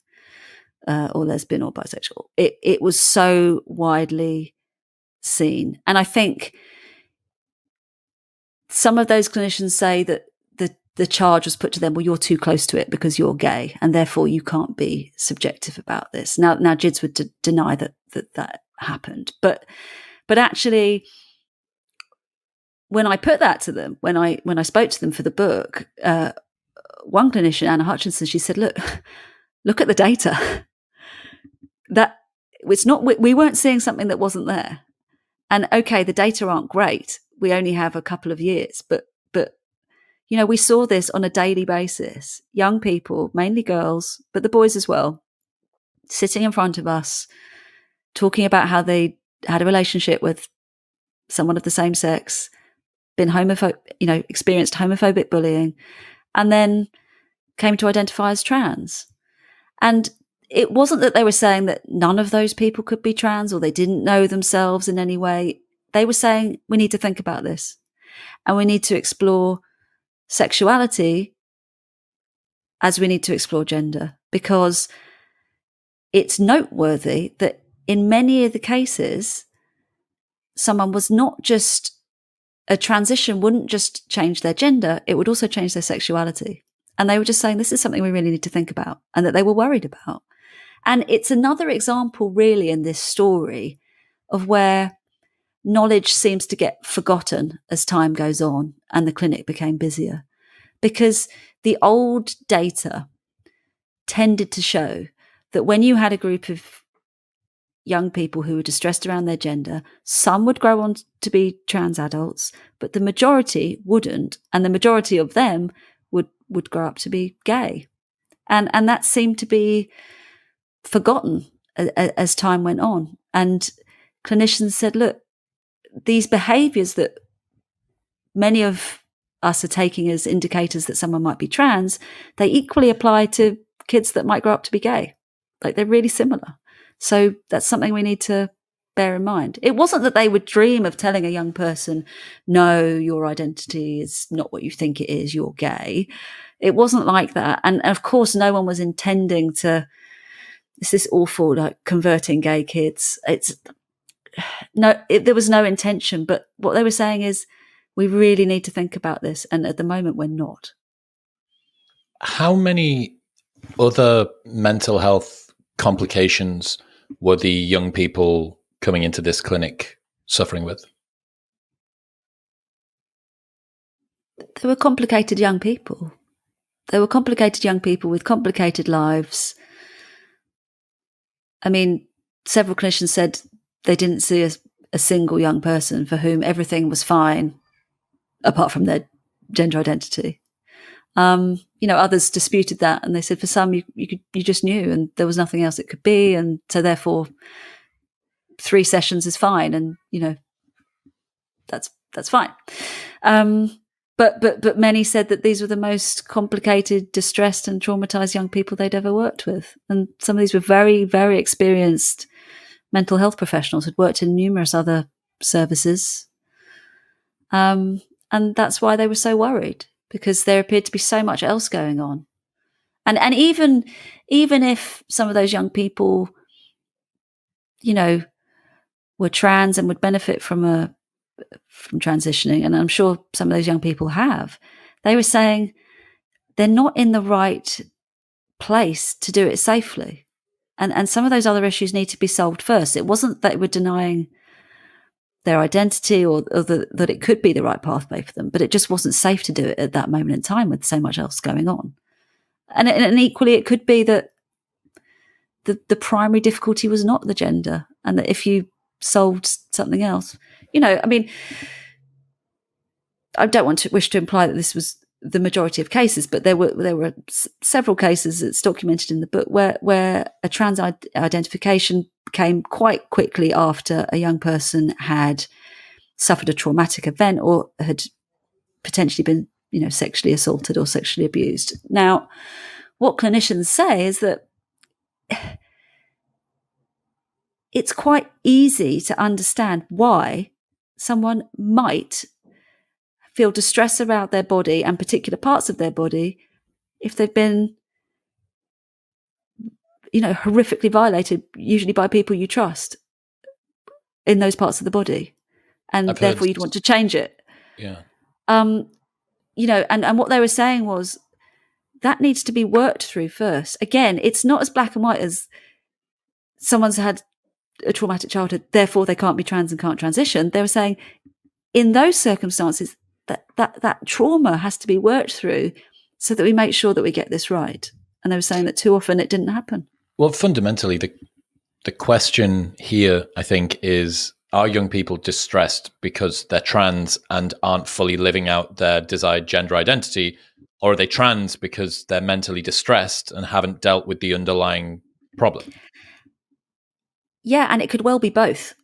or lesbian or bisexual. It was so widely seen. And I think some of those clinicians say that the charge was put to them, well, you're too close to it because you're gay, and therefore you can't be subjective about this. Now GIDS would deny that happened. But actually, when I put that to them, when I spoke to them for the book, one clinician, Anna Hutchinson, she said, look at the data. That it's not, we weren't seeing something that wasn't there. And okay, the data aren't great. We only have a couple of years, but we saw this on a daily basis. Young people, mainly girls, but the boys as well, sitting in front of us, talking about how they had a relationship with someone of the same sex, been experienced homophobic bullying, and then came to identify as trans. And it wasn't that they were saying that none of those people could be trans or they didn't know themselves in any way. They were saying, we need to think about this, and we need to explore sexuality as we need to explore gender, because it's noteworthy that in many of the cases, someone was not just, a transition wouldn't just change their gender, it would also change their sexuality. And they were just saying, this is something we really need to think about, and that they were worried about. And it's another example really in this story of where knowledge seems to get forgotten as time goes on and the clinic became busier, because the old data tended to show that when you had a group of young people who were distressed around their gender, some would grow on to be trans adults, but the majority wouldn't, and the majority of them would grow up to be gay. And that seemed to be forgotten as time went on. And clinicians said, look, these behaviours that many of us are taking as indicators that someone might be trans, they equally apply to kids that might grow up to be gay. Like, they're really similar. So that's something we need to bear in mind. It wasn't that they would dream of telling a young person, no, your identity is not what you think it is, you're gay. It wasn't like that. And of course, no one was intending to, it's this awful, like, converting gay kids. There was no intention, but what they were saying is, we really need to think about this. And at the moment, we're not. How many other mental health complications were the young people coming into this clinic suffering with? They were complicated young people. They were complicated young people with complicated lives. I mean, several clinicians said they didn't see a single young person for whom everything was fine, apart from their gender identity. Others disputed that, and they said for some you just knew, and there was nothing else it could be, and so therefore 3 sessions is fine, and that's fine. But many said that these were the most complicated, distressed, and traumatized young people they'd ever worked with, and some of these were very, very experienced mental health professionals who'd worked in numerous other services, and that's why they were so worried, because there appeared to be so much else going on. And even if some of those young people, were trans and would benefit from transitioning, and I'm sure some of those young people have, they were saying they're not in the right place to do it safely. And some of those other issues need to be solved first. It wasn't that they were denying their identity or that it could be the right pathway for them, but it just wasn't safe to do it at that moment in time with so much else going on. And equally, it could be that the primary difficulty was not the gender, and that if you solved something else, I mean, I don't wish to imply that this was the majority of cases, but there were several cases that's documented in the book where a trans identification came quite quickly after a young person had suffered a traumatic event or had potentially been, sexually assaulted or sexually abused. Now, what clinicians say is that it's quite easy to understand why someone might feel distress about their body and particular parts of their body if they've been horrifically violated, usually by people you trust in those parts of the body, and therefore you'd want to change it. Yeah. And what they were saying was that needs to be worked through first. Again, it's not as black and white as someone's had a traumatic childhood, therefore they can't be trans and can't transition. They were saying in those circumstances that trauma has to be worked through so that we make sure that we get this right. And they were saying that too often it didn't happen. Well, fundamentally, the question here, I think, is, are young people distressed because they're trans and aren't fully living out their desired gender identity? Or are they trans because they're mentally distressed and haven't dealt with the underlying problem? Yeah, and it could well be both,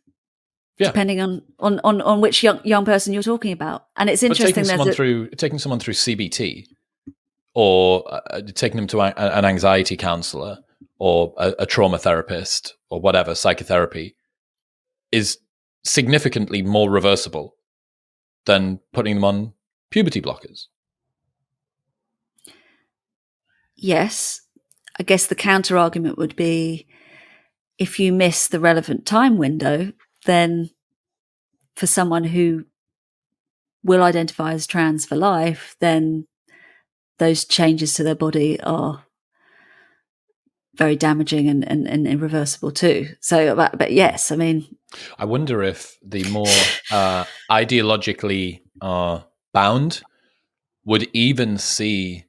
depending on which young person you're talking about. And it's interesting that taking someone through CBT, or taking them to an anxiety counselor or a trauma therapist or whatever, psychotherapy, is significantly more reversible than putting them on puberty blockers. Yes. I guess the counter argument would be, if you miss the relevant time window, then for someone who will identify as trans for life, then those changes to their body are very damaging and irreversible too. So, but yes, I mean, I wonder if the more ideologically bound would even see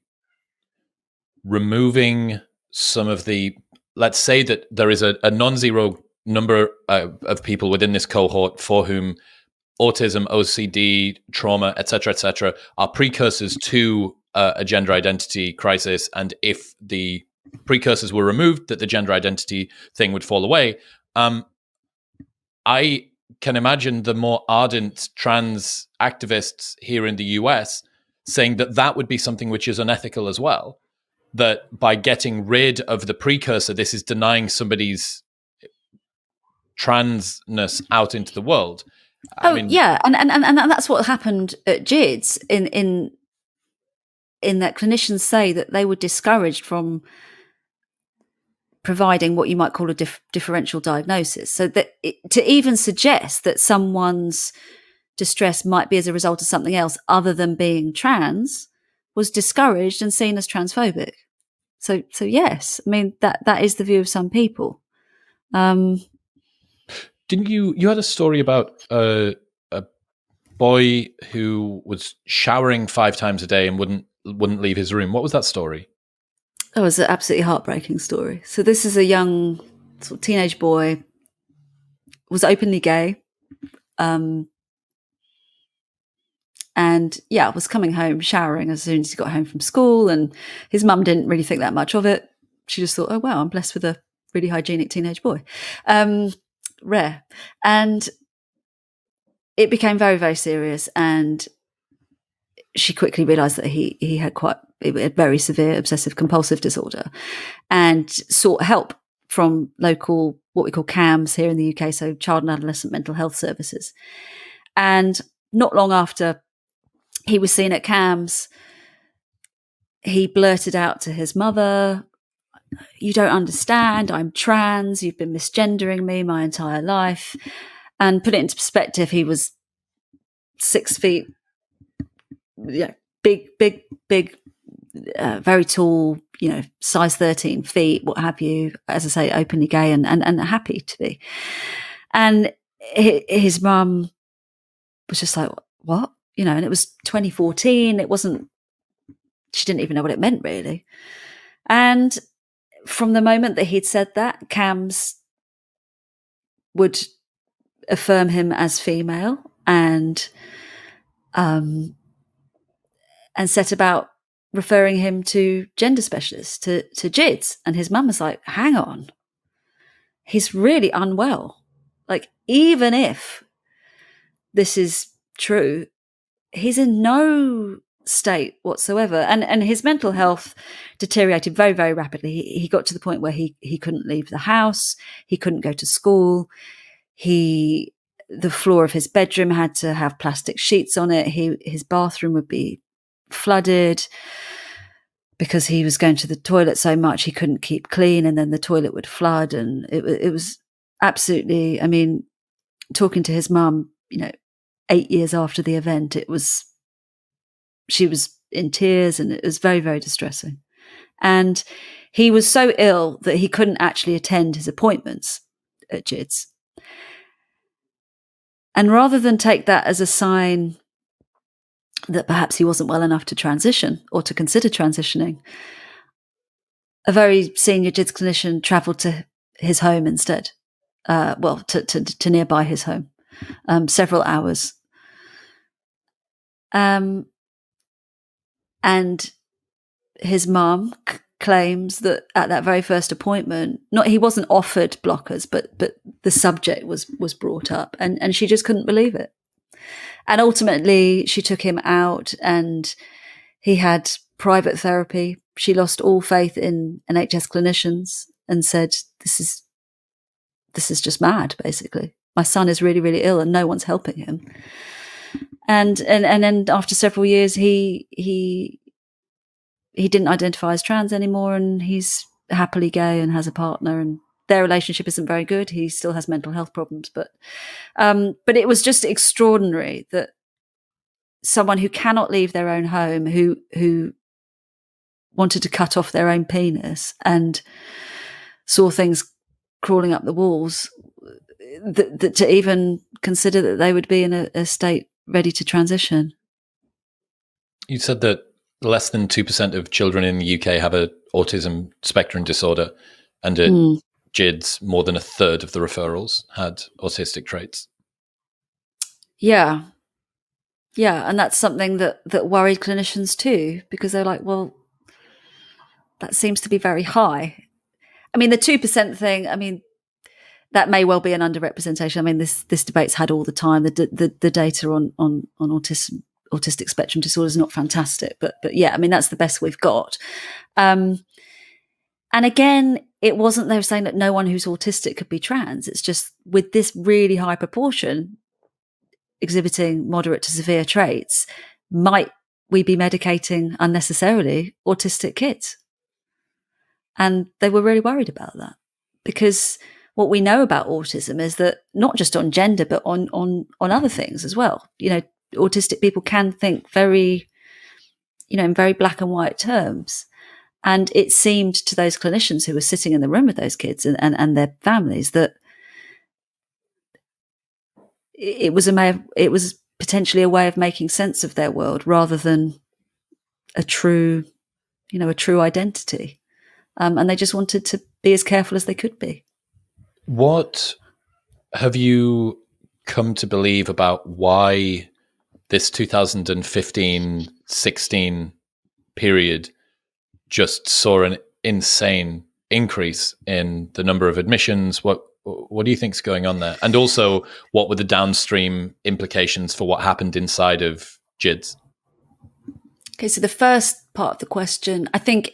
removing some of the, let's say that there is a non-zero number of people within this cohort for whom autism, OCD, trauma, etc., are precursors to a gender identity crisis. And if the precursors were removed, that the gender identity thing would fall away. I can imagine the more ardent trans activists here in the US saying that would be something which is unethical as well. That by getting rid of the precursor, this is denying somebody's transness out into the world. I mean, yeah, and that's what happened at GIDS in that clinicians say that they were discouraged from providing what you might call a differential diagnosis. So that to even suggest that someone's distress might be as a result of something else other than being trans was discouraged and seen as transphobic. So yes, I mean that is the view of some people. Didn't you had a story about a boy who was showering 5 times a day and wouldn't leave his room? What was that story? That was an absolutely heartbreaking story. So this is a young sort of teenage boy, was openly gay, and was coming home showering as soon as he got home from school, and his mum didn't really think that much of it. She just thought, oh wow, I'm blessed with a really hygienic teenage boy. Rare. And it became very, very serious, and she quickly realised that he had quite a very severe obsessive compulsive disorder, and sought help from local, what we call CAMS here in the UK, so Child and Adolescent Mental Health Services. And not long after he was seen at CAMS, he blurted out to his mother, "You don't understand, I'm trans, you've been misgendering me my entire life." And put it into perspective, he was 6 feet, big, very tall, size 13 feet, what have you, as I say, openly gay and happy to be. And his mum was just like, what? And it was 2014. She didn't even know what it meant, really. And from the moment that he'd said that, CAMS would affirm him as female and set about referring him to gender specialists, to GIDS. And his mum was like, hang on, he's really unwell. Like, even if this is true, he's in no state whatsoever. And his mental health deteriorated very, very rapidly. He got to the point where he couldn't leave the house. He couldn't go to school. The floor of his bedroom had to have plastic sheets on it. His bathroom would be flooded. because he was going to the toilet so much he couldn't keep clean, and then the toilet would flood, and it was absolutely, I mean, talking to his mum, 8 years after the event, she was in tears, and it was very, very distressing. And he was so ill that he couldn't actually attend his appointments at GIDS. And rather than take that as a sign that perhaps he wasn't well enough to transition or to consider transitioning, a very senior GIDS clinician travelled to his home instead, to nearby his home, several hours. And his mum claims that at that very first appointment, he wasn't offered blockers, but the subject was brought up, and she just couldn't believe it. And ultimately, she took him out, and he had private therapy. She lost all faith in NHS clinicians and said, "This is just mad. Basically, my son is really, really ill, and no one's helping him." And then after several years, he didn't identify as trans anymore, and he's happily gay and has a partner, and their relationship isn't very good. He still has mental health problems, but it was just extraordinary that someone who cannot leave their own home, who wanted to cut off their own penis and saw things crawling up the walls, that to even consider that they would be in a state ready to transition. You said that less than 2% of children in the UK have an autism spectrum disorder, and at GIDS, more than a third of the referrals had autistic traits. Yeah, and that's something that worried clinicians too, because they're like, well, that seems to be very high. I mean, the 2% thing, I mean, that may well be an underrepresentation. I mean, this debate's had all the time. The data on autistic spectrum disorder is not fantastic, but yeah, I mean, that's the best we've got. And again, it wasn't they were saying that no one who's autistic could be trans. It's just with this really high proportion exhibiting moderate to severe traits, might we be medicating unnecessarily autistic kids? And they were really worried about that, because what we know about autism is that not just on gender, but on other things as well. Autistic people can think very, in very black and white terms. And it seemed to those clinicians who were sitting in the room with those kids and their families that it was potentially a way of making sense of their world rather than a true identity. And they just wanted to be as careful as they could be. What have you come to believe about why this 2015-16 period just saw an insane increase in the number of admissions? What do you think is going on there? And also, what were the downstream implications for what happened inside of GIDS? Okay, so the first part of the question, I think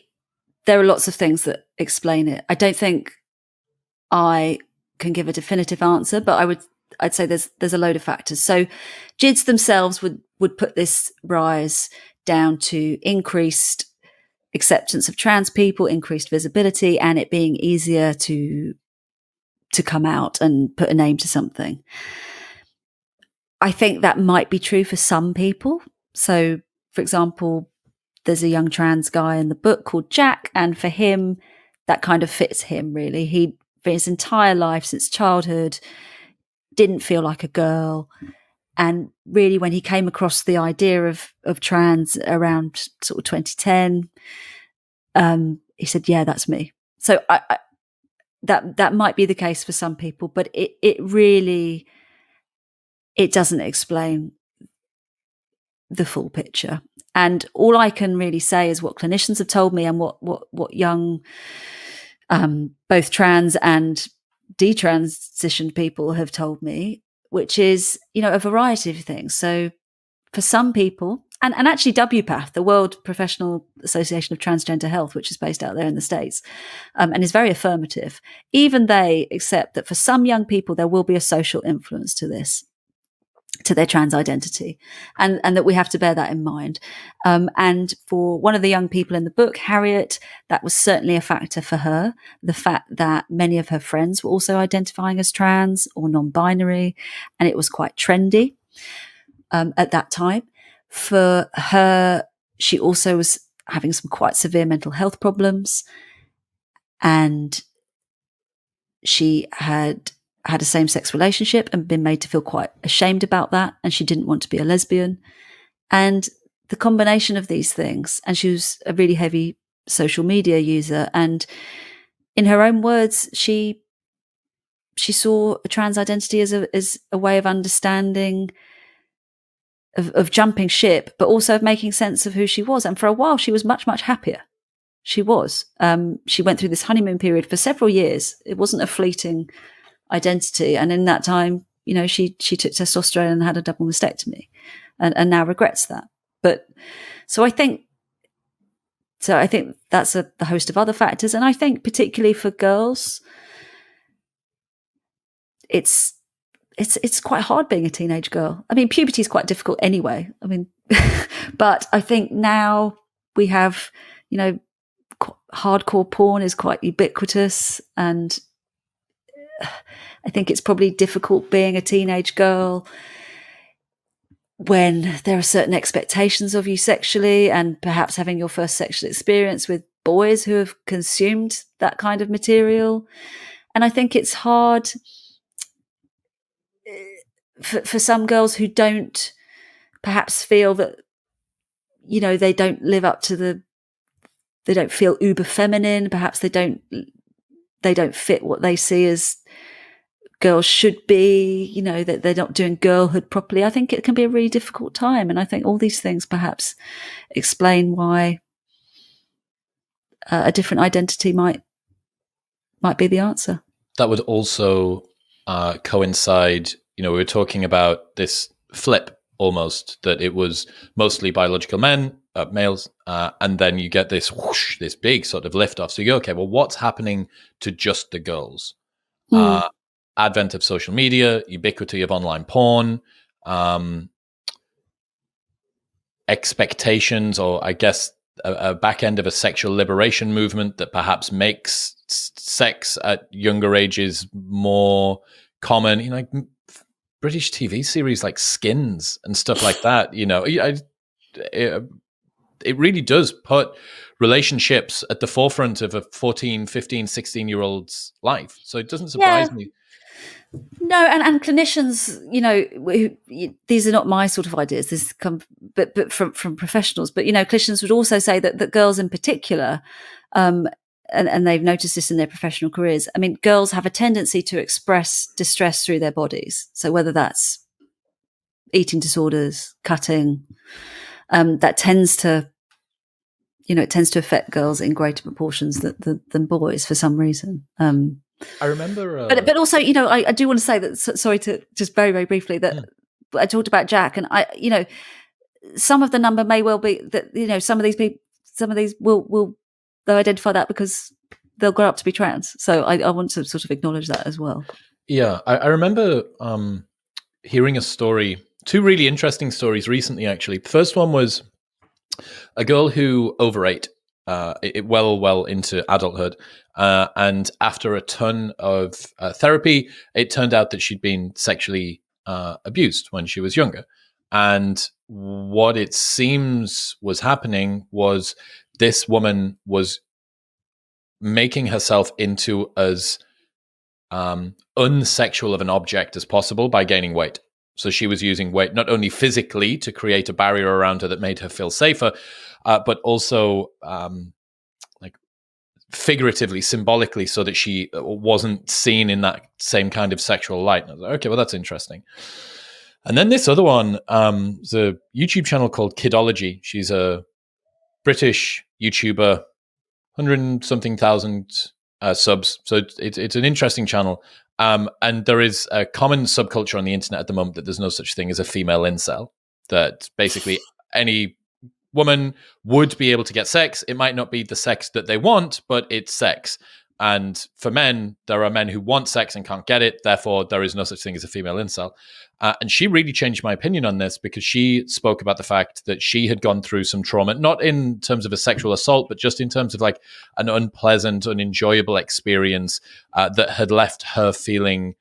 there are lots of things that explain it. I don't think I can give a definitive answer, but I'd say there's a load of factors. So GIDS themselves would put this rise down to increased acceptance of trans people, increased visibility, and it being easier to come out and put a name to something. I think that might be true for some people. So, for example, there's a young trans guy in the book called Jack, and for him, that kind of fits him, really. He, for his entire life, since childhood, didn't feel like a girl. And really, when he came across the idea of trans around sort of 2010, he said, yeah, that's me. So that might be the case for some people, but it really doesn't explain the full picture. And all I can really say is what clinicians have told me and what young both trans and detransitioned people have told me, which is, a variety of things. So for some people, and actually WPATH, the World Professional Association of Transgender Health, which is based out there in the States, and is very affirmative, even they accept that for some young people, there will be a social influence to this. to their trans identity, and that we have to bear that in mind. And for one of the young people in the book, Harriet, that was certainly a factor for her. The fact that many of her friends were also identifying as trans or non-binary, and it was quite trendy at that time. For her, she also was having some quite severe mental health problems, and she had a same-sex relationship and been made to feel quite ashamed about that, and she didn't want to be a lesbian. And the combination of these things, and she was a really heavy social media user, and in her own words, she saw a trans identity as a way of understanding, of jumping ship, but also of making sense of who she was. And for a while, she was much, much happier. She was. She went through this honeymoon period for several years. It wasn't a fleeting identity, and in that time, she took testosterone and had a double mastectomy, and now regrets that. But I think that's the host of other factors, and I think particularly for girls, it's quite hard being a teenage girl. I mean, puberty is quite difficult anyway. I mean, but I think now we have, hardcore porn is quite ubiquitous, and I think it's probably difficult being a teenage girl when there are certain expectations of you sexually, and perhaps having your first sexual experience with boys who have consumed that kind of material. And I think it's hard for some girls who don't perhaps feel that, they don't live up to they don't feel uber feminine. Perhaps they don't fit what they see as girls should be, that they're not doing girlhood properly. I think it can be a really difficult time. And I think all these things perhaps explain why a different identity might be the answer. That would also coincide, we were talking about this flip almost, that it was mostly biological males, and then you get this whoosh, this big sort of lift off. So you go, okay, well, what's happening to just the girls? Advent of social media, ubiquity of online porn, expectations, or I guess a back end of a sexual liberation movement that perhaps makes sex at younger ages more common. Like British TV series like Skins and stuff like that. It really does put relationships at the forefront of a 14, 15, 16-year-old's life. So it doesn't surprise me. No, and clinicians, these are not my sort of ideas. This come, but from professionals. But clinicians would also say that girls in particular, and they've noticed this in their professional careers. I mean, girls have a tendency to express distress through their bodies. So whether that's eating disorders, cutting, that tends to, affect girls in greater proportions than boys for some reason. I remember, but also, I do want to say that. Sorry to just very, very briefly that I talked about Jack, and some of the number may well be that some of these will they'll identify that because they'll grow up to be trans. So I want to sort of acknowledge that as well. Yeah, I remember hearing a story, two really interesting stories recently. Actually, the first one was a girl who overate. Well into adulthood, and after a ton of therapy, it turned out that she'd been sexually abused when she was younger. And what it seems was happening was this woman was making herself into as unsexual of an object as possible by gaining weight. So she was using weight not only physically to create a barrier around her that made her feel safer, but also like figuratively, symbolically, so that she wasn't seen in that same kind of sexual light. And I was like, okay, well, that's interesting. And then this other one, there's a YouTube channel called Kidology. She's a British YouTuber, 100-something thousand subs. So it's an interesting channel. And there is a common subculture on the internet at the moment that there's no such thing as a female incel, that basically any woman would be able to get sex. It might not be the sex that they want, but it's sex. And for men, there are men who want sex and can't get it. Therefore, there is no such thing as a female incel. And she really changed my opinion on this, because she spoke about the fact that she had gone through some trauma, not in terms of a sexual assault, but just in terms of like an unpleasant, unenjoyable experience that had left her feeling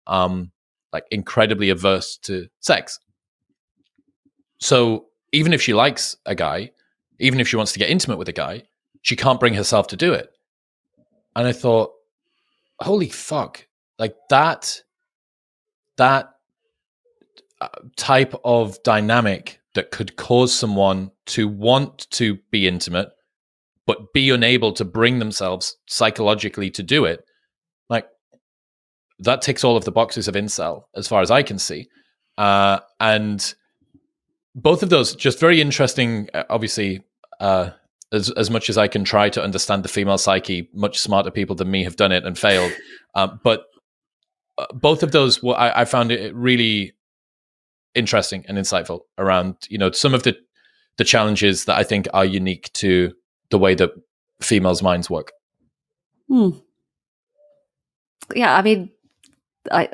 like incredibly averse to sex. So even if she likes a guy, even if she wants to get intimate with a guy, she can't bring herself to do it. And I thought, holy fuck, like that type of dynamic that could cause someone to want to be intimate, but be unable to bring themselves psychologically to do it. Like, that ticks all of the boxes of incel, as far as I can see. And both of those, just very interesting, obviously, as much as I can try to understand the female psyche, much smarter people than me have done it and failed. But both of those, I found it really interesting and insightful around, some of the challenges that I think are unique to the way that females' minds work. Yeah, I mean, I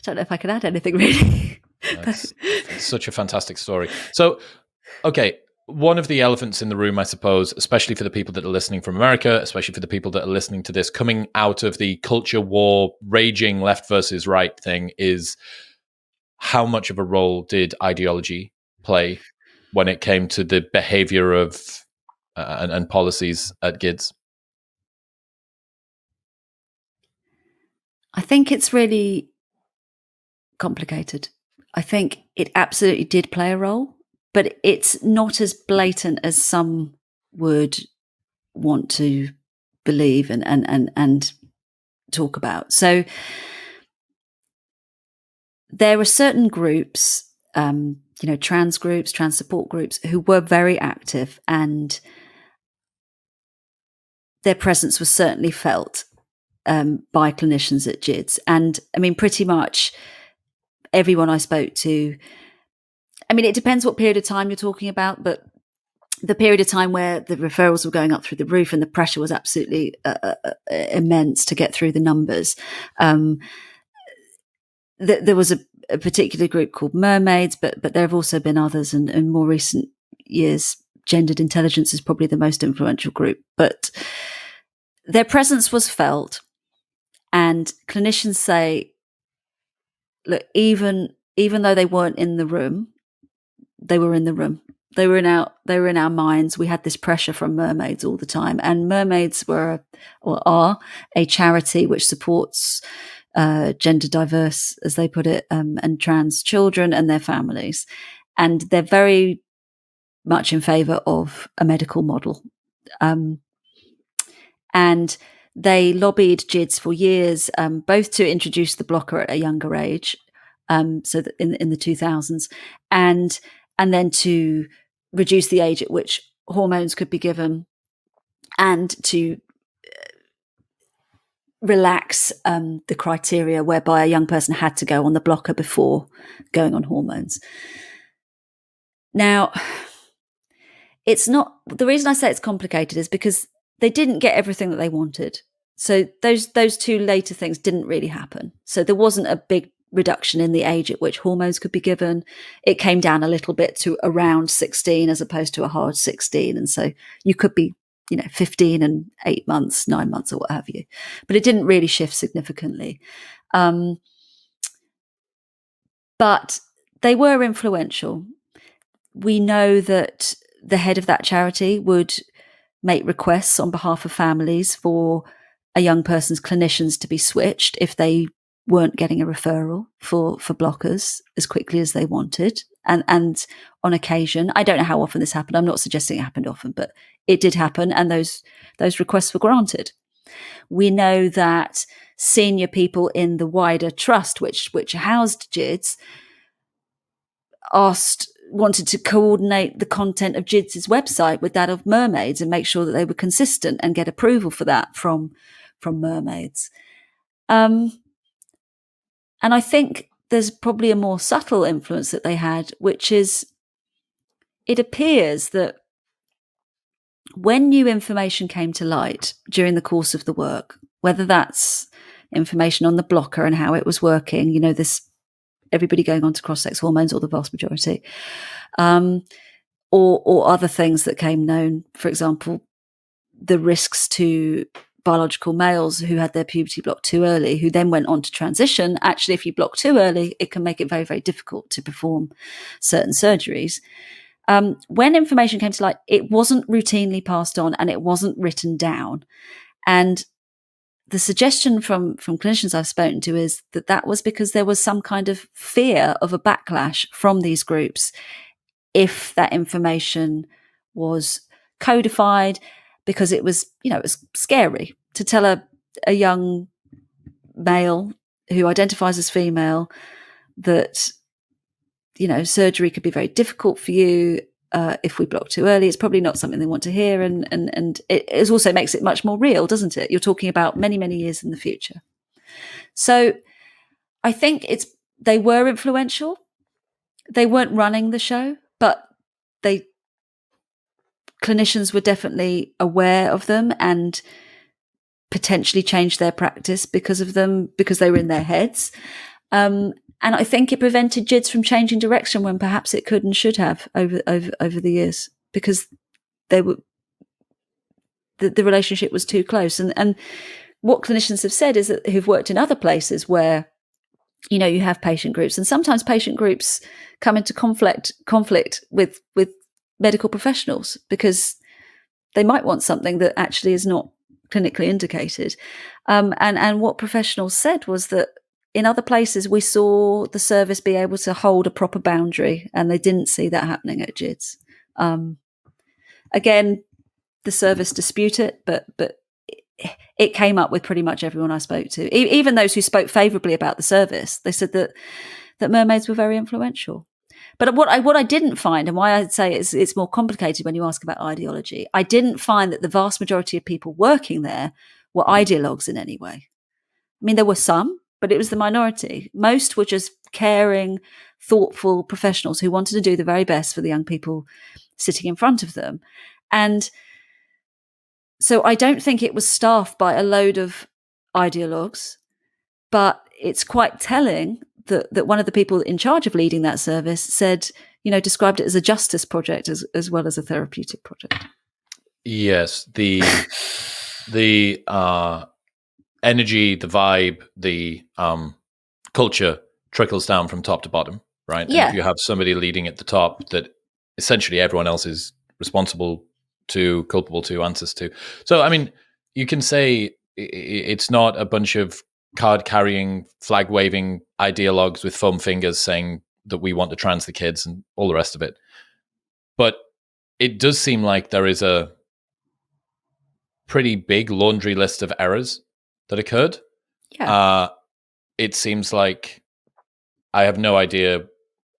don't know if I can add anything really. It's such a fantastic story. So, okay, one of the elephants in the room, I suppose, especially for the people that are listening from America, especially for the people that are listening to this, coming out of the culture war, raging left versus right thing, is how much of a role did ideology play when it came to the behavior of and policies at GIDS? I think it's really complicated. I think it absolutely did play a role, but it's not as blatant as some would want to believe and talk about. So there were certain groups, trans groups, trans support groups, who were very active, and their presence was certainly felt by clinicians at GIDS. And I mean, pretty much everyone I spoke to, I mean, it depends what period of time you're talking about, but the period of time where the referrals were going up through the roof and the pressure was absolutely immense to get through the numbers. There was a particular group called Mermaids, but there have also been others, and in more recent years, Gendered Intelligence is probably the most influential group. But their presence was felt, and clinicians say, look, even though they weren't in the room, they were in the room. They were in our minds. We had this pressure from Mermaids all the time, and Mermaids are a charity which supports gender diverse, as they put it, and trans children and their families, and they're very much in favour of a medical model. And they lobbied GIDS for years, both to introduce the blocker at a younger age, so that in the 2000s, and then to reduce the age at which hormones could be given, and to relax the criteria whereby a young person had to go on the blocker before going on hormones. Now, it's not, the reason I say it's complicated is because they didn't get everything that they wanted. So those two later things didn't really happen. So there wasn't a big reduction in the age at which hormones could be given. It came down a little bit to around 16 as opposed to a hard 16. And so you could be, 15 and 8 months, 9 months or what have you. But it didn't really shift significantly. But they were influential. We know that the head of that charity would make requests on behalf of families for a young person's clinicians to be switched if they weren't getting a referral for blockers as quickly as they wanted. And on occasion, I don't know how often this happened. I'm not suggesting it happened often, but it did happen. And those requests were granted. We know that senior people in the wider trust, which housed GIDS, wanted to coordinate the content of GIDS's website with that of Mermaids and make sure that they were consistent and get approval for that from Mermaids. And I think there's probably a more subtle influence that they had, which is, it appears that when new information came to light during the course of the work, whether that's information on the blocker and how it was working, this everybody going on to cross-sex hormones, or the vast majority, or other things that came known, for example, the risks to biological males who had their puberty blocked too early, who then went on to transition. Actually, if you block too early, it can make it very, very difficult to perform certain surgeries. When information came to light, it wasn't routinely passed on and it wasn't written down. And the suggestion from clinicians I've spoken to is that was because there was some kind of fear of a backlash from these groups if that information was codified, because it was scary to tell a young male who identifies as female that surgery could be very difficult for you if we block too early. It's probably not something they want to hear, and it also makes it much more real, doesn't it? You're talking about many, many years in the future. So I think they were influential. They weren't running the show, but clinicians were definitely aware of them and potentially changed their practice because of them, because they were in their heads. And I think it prevented GIDS from changing direction when perhaps it could and should have over the years, because the relationship was too close. And what clinicians have said is that, who've worked in other places where you have patient groups, and sometimes patient groups come into conflict with medical professionals because they might want something that actually is not clinically indicated. And what professionals said was that in other places we saw the service be able to hold a proper boundary, and they didn't see that happening at GIDS. Again, the service dispute it, but it came up with pretty much everyone I spoke to. Even those who spoke favourably about the service, they said that mermaids were very influential. But what I didn't find, and why I'd say it's more complicated when you ask about ideology, I didn't find that the vast majority of people working there were ideologues in any way. I mean, there were some, but it was the minority. Most were just caring, thoughtful professionals who wanted to do the very best for the young people sitting in front of them. And so I don't think it was staffed by a load of ideologues, but it's quite telling that one of the people in charge of leading that service said, described it as a justice project as well as a therapeutic project. Yes, the energy, the vibe, the culture trickles down from top to bottom, right? Yeah. And if you have somebody leading at the top that essentially everyone else is responsible to, culpable to, answers to. So, I mean, you can say it's not a bunch of card-carrying, flag-waving ideologues with foam fingers saying that we want to trans the kids and all the rest of it. But it does seem like there is a pretty big laundry list of errors that occurred. Yeah. It seems like I have no idea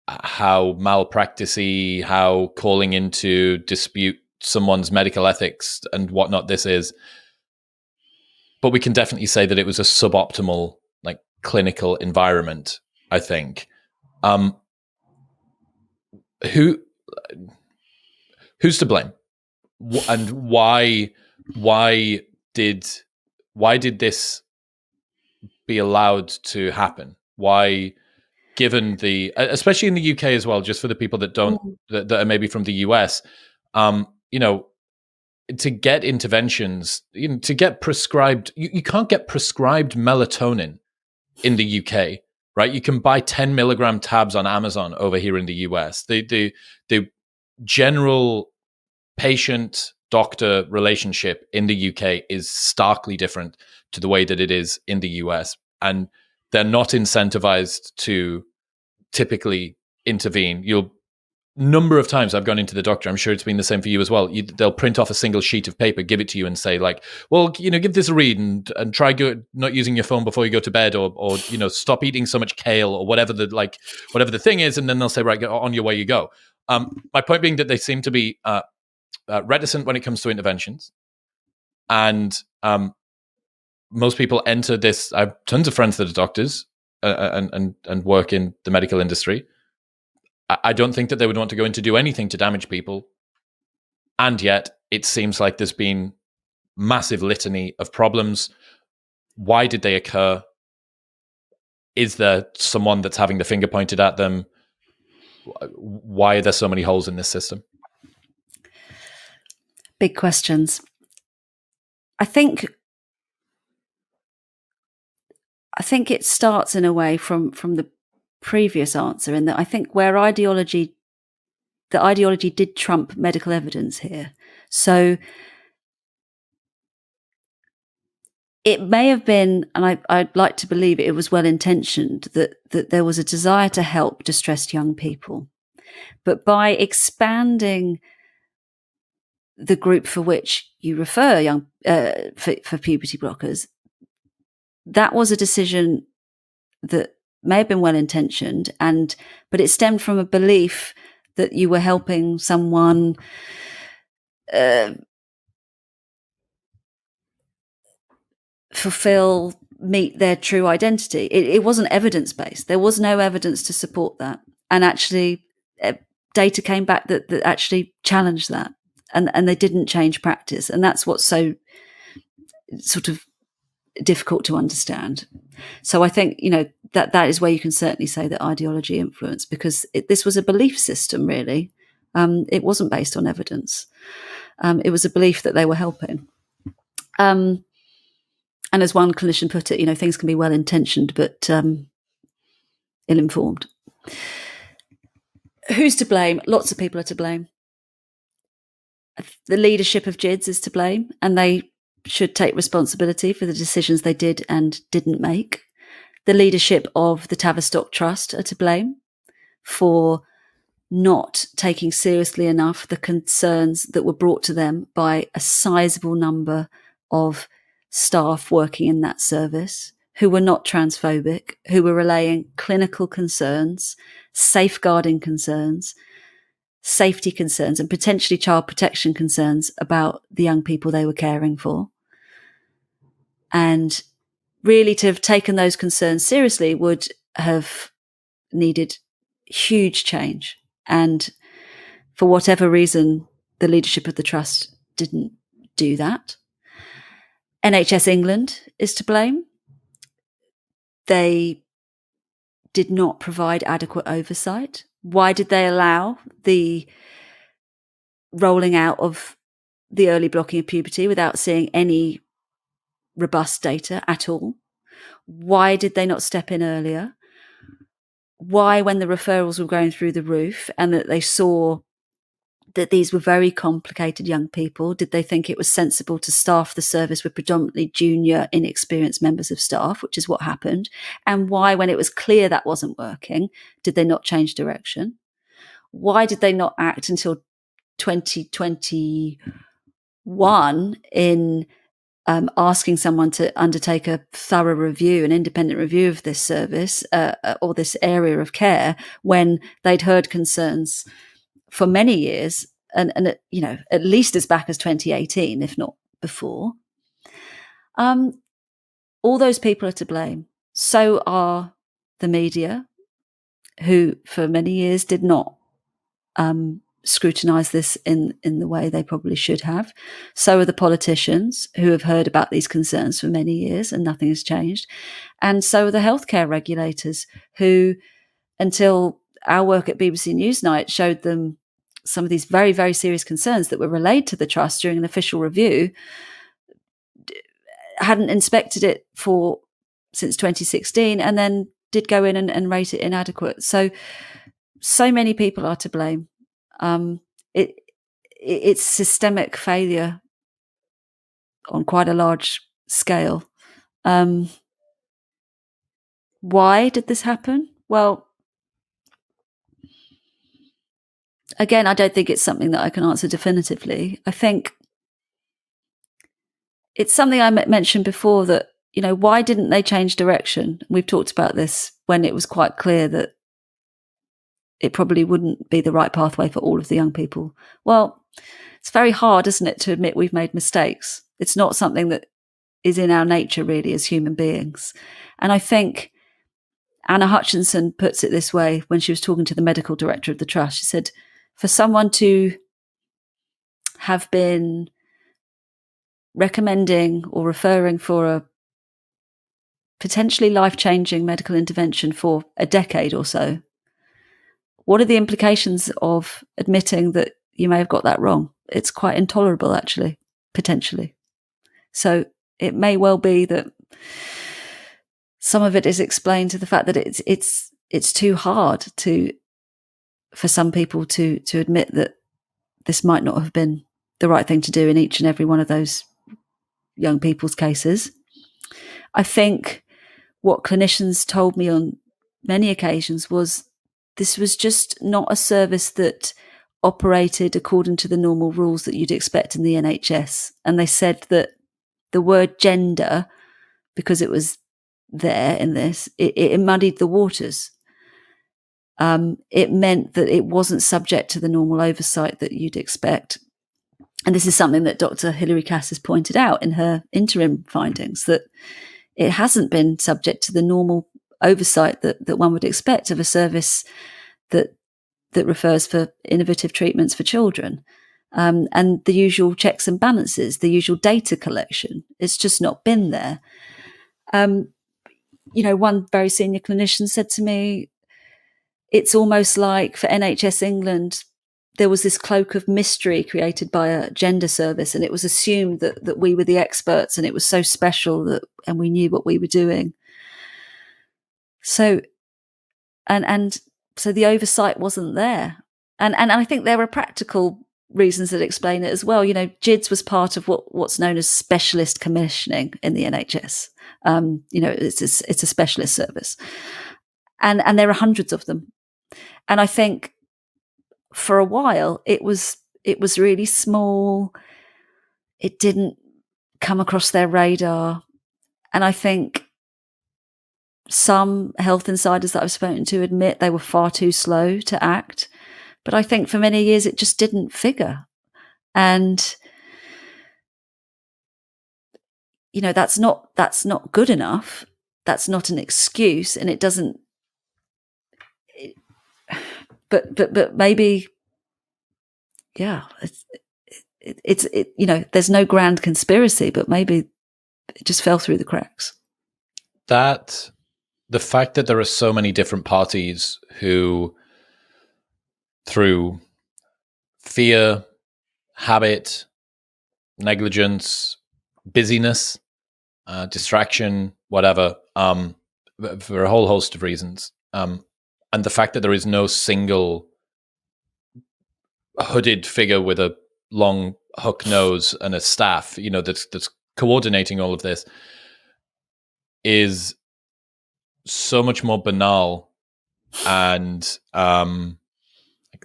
how malpractice-y, how calling into dispute someone's medical ethics and whatnot this is. But we can definitely say that it was a suboptimal, clinical environment, I think. Who's to blame? And why did this be allowed to happen? Why, given especially in the UK as well, just for the people that don't, that are maybe from the US, to get interventions, to get prescribed, you can't get prescribed melatonin in the UK, right? You can buy 10 milligram tabs on Amazon over here in the US. The general patient-doctor relationship in the UK is starkly different to the way that it is in the US. And they're not incentivized to typically intervene. Number of times I've gone into the doctor, I'm sure it's been the same for you as well. They'll print off a single sheet of paper, give it to you and say well, give this a read and try not using your phone before you go to bed, or stop eating so much kale, or whatever the thing is. And then they'll say, right, on your way you go. My point being that they seem to be reticent when it comes to interventions. And most people enter this. I have tons of friends that are doctors and work in the medical industry. I don't think that they would want to go in to do anything to damage people. And yet it seems like there's been massive litany of problems. Why did they occur? Is there someone that's having the finger pointed at them? Why are there so many holes in this system? Big questions. I think it starts in a way from the previous answer, in that I think where the ideology did trump medical evidence here. So it may have been, and I'd like to believe it was well intentioned, that there was a desire to help distressed young people. But by expanding the group for which you refer for puberty blockers, that was a decision that may have been well intentioned, but it stemmed from a belief that you were helping someone meet their true identity. It wasn't evidence-based. There was no evidence to support that. And actually, data came back that actually challenged that. And they didn't change practice. And that's what's so sort of difficult to understand. So I think, that is where you can certainly say that ideology influenced, because this was a belief system, really. It wasn't based on evidence. It was a belief that they were helping. And as one clinician put it, things can be well-intentioned, but ill-informed. Who's to blame? Lots of people are to blame. The leadership of GIDS is to blame, and they should take responsibility for the decisions they did and didn't make. The leadership of the Tavistock Trust are to blame for not taking seriously enough the concerns that were brought to them by a sizable number of staff working in that service, who were not transphobic, who were relaying clinical concerns, safeguarding concerns, safety concerns, and potentially child protection concerns about the young people they were caring for. And really, to have taken those concerns seriously would have needed huge change. And for whatever reason, the leadership of the trust didn't do that. NHS England is to blame. They did not provide adequate oversight. Why did they allow the rolling out of the early blocking of puberty without seeing any robust data at all? Why did they not step in earlier? Why, when the referrals were going through the roof and that they saw that these were very complicated young people, did they think it was sensible to staff the service with predominantly junior, inexperienced members of staff, which is what happened? And why, when it was clear that wasn't working, did they not change direction? Why did they not act until 2021 in asking someone to undertake a thorough review, an independent review of this service or this area of care, when they'd heard concerns for many years, and at least as back as 2018, if not before? All those people are to blame. So are the media, who for many years did not scrutinise this in the way they probably should have. So are the politicians, who have heard about these concerns for many years and nothing has changed. And so are the healthcare regulators, who, until our work at BBC Newsnight showed them some of these very, very serious concerns that were relayed to the trust during an official review, hadn't inspected it since 2016, and then did go in and rate it inadequate. So many people are to blame. It's systemic failure on quite a large scale. Why did this happen? Well, again, I don't think it's something that I can answer definitively. I think it's something I mentioned before, that, why didn't they change direction? We've talked about this when it was quite clear that it probably wouldn't be the right pathway for all of the young people. Well, it's very hard, isn't it, to admit we've made mistakes. It's not something that is in our nature, really, as human beings. And I think Anna Hutchinson puts it this way when she was talking to the medical director of the trust. She said, for someone to have been recommending or referring for a potentially life-changing medical intervention for a decade or so, what are the implications of admitting that you may have got that wrong? It's quite intolerable, actually, potentially. So it may well be that some of it is explained to the fact that it's too hard for some people to admit that this might not have been the right thing to do in each and every one of those young people's cases. I think what clinicians told me on many occasions was this was just not a service that operated according to the normal rules that you'd expect in the NHS. And they said that the word gender, because it was there in this, it muddied the waters. It meant that it wasn't subject to the normal oversight that you'd expect. And this is something that Dr. Hilary Cass has pointed out in her interim findings, that it hasn't been subject to the normal oversight that one would expect of a service that refers for innovative treatments for children. And the usual checks and balances, the usual data collection, it's just not been there. One very senior clinician said to me, it's almost like for NHS England, there was this cloak of mystery created by a gender service, and it was assumed that we were the experts, and it was so special and we knew what we were doing. So, and so the oversight wasn't there. And I think there are practical reasons that explain it as well. GIDS was part of what's known as specialist commissioning in the NHS. It's a specialist service. And there are hundreds of them. And I think for a while it was really small. It didn't come across their radar. And I think some health insiders that I've spoken to admit they were far too slow to act. But I think for many years it just didn't figure. And that's not good enough. That's not an excuse, and it doesn't. But maybe, yeah, it's there's no grand conspiracy, but maybe it just fell through the cracks. That the fact that there are so many different parties who, through fear, habit, negligence, busyness, distraction, whatever, for a whole host of reasons, and the fact that there is no single hooded figure with a long hook nose and a staff, that's coordinating all of this, is so much more banal and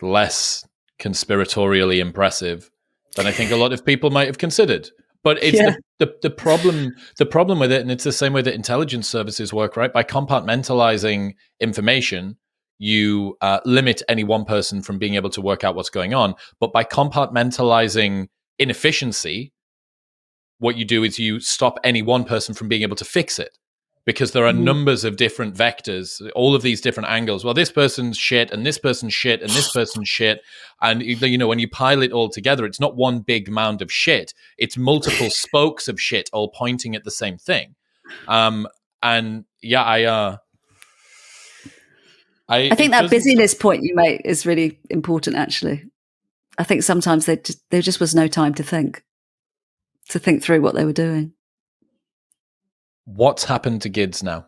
less conspiratorially impressive than I think a lot of people might have considered. But it's the problem with it, and it's the same way that intelligence services work, right? By compartmentalizing information, you limit any one person from being able to work out what's going on. But by compartmentalizing inefficiency, what you do is you stop any one person from being able to fix it. Because there are numbers of different vectors, all of these different angles. Well, this person's shit, and this person's shit, and this person's shit. And, when you pile it all together, it's not one big mound of shit. It's multiple spokes of shit all pointing at the same thing. I think that busyness point you make is really important, actually. I think sometimes there just was no time to think through what they were doing. What's happened to GIDS now?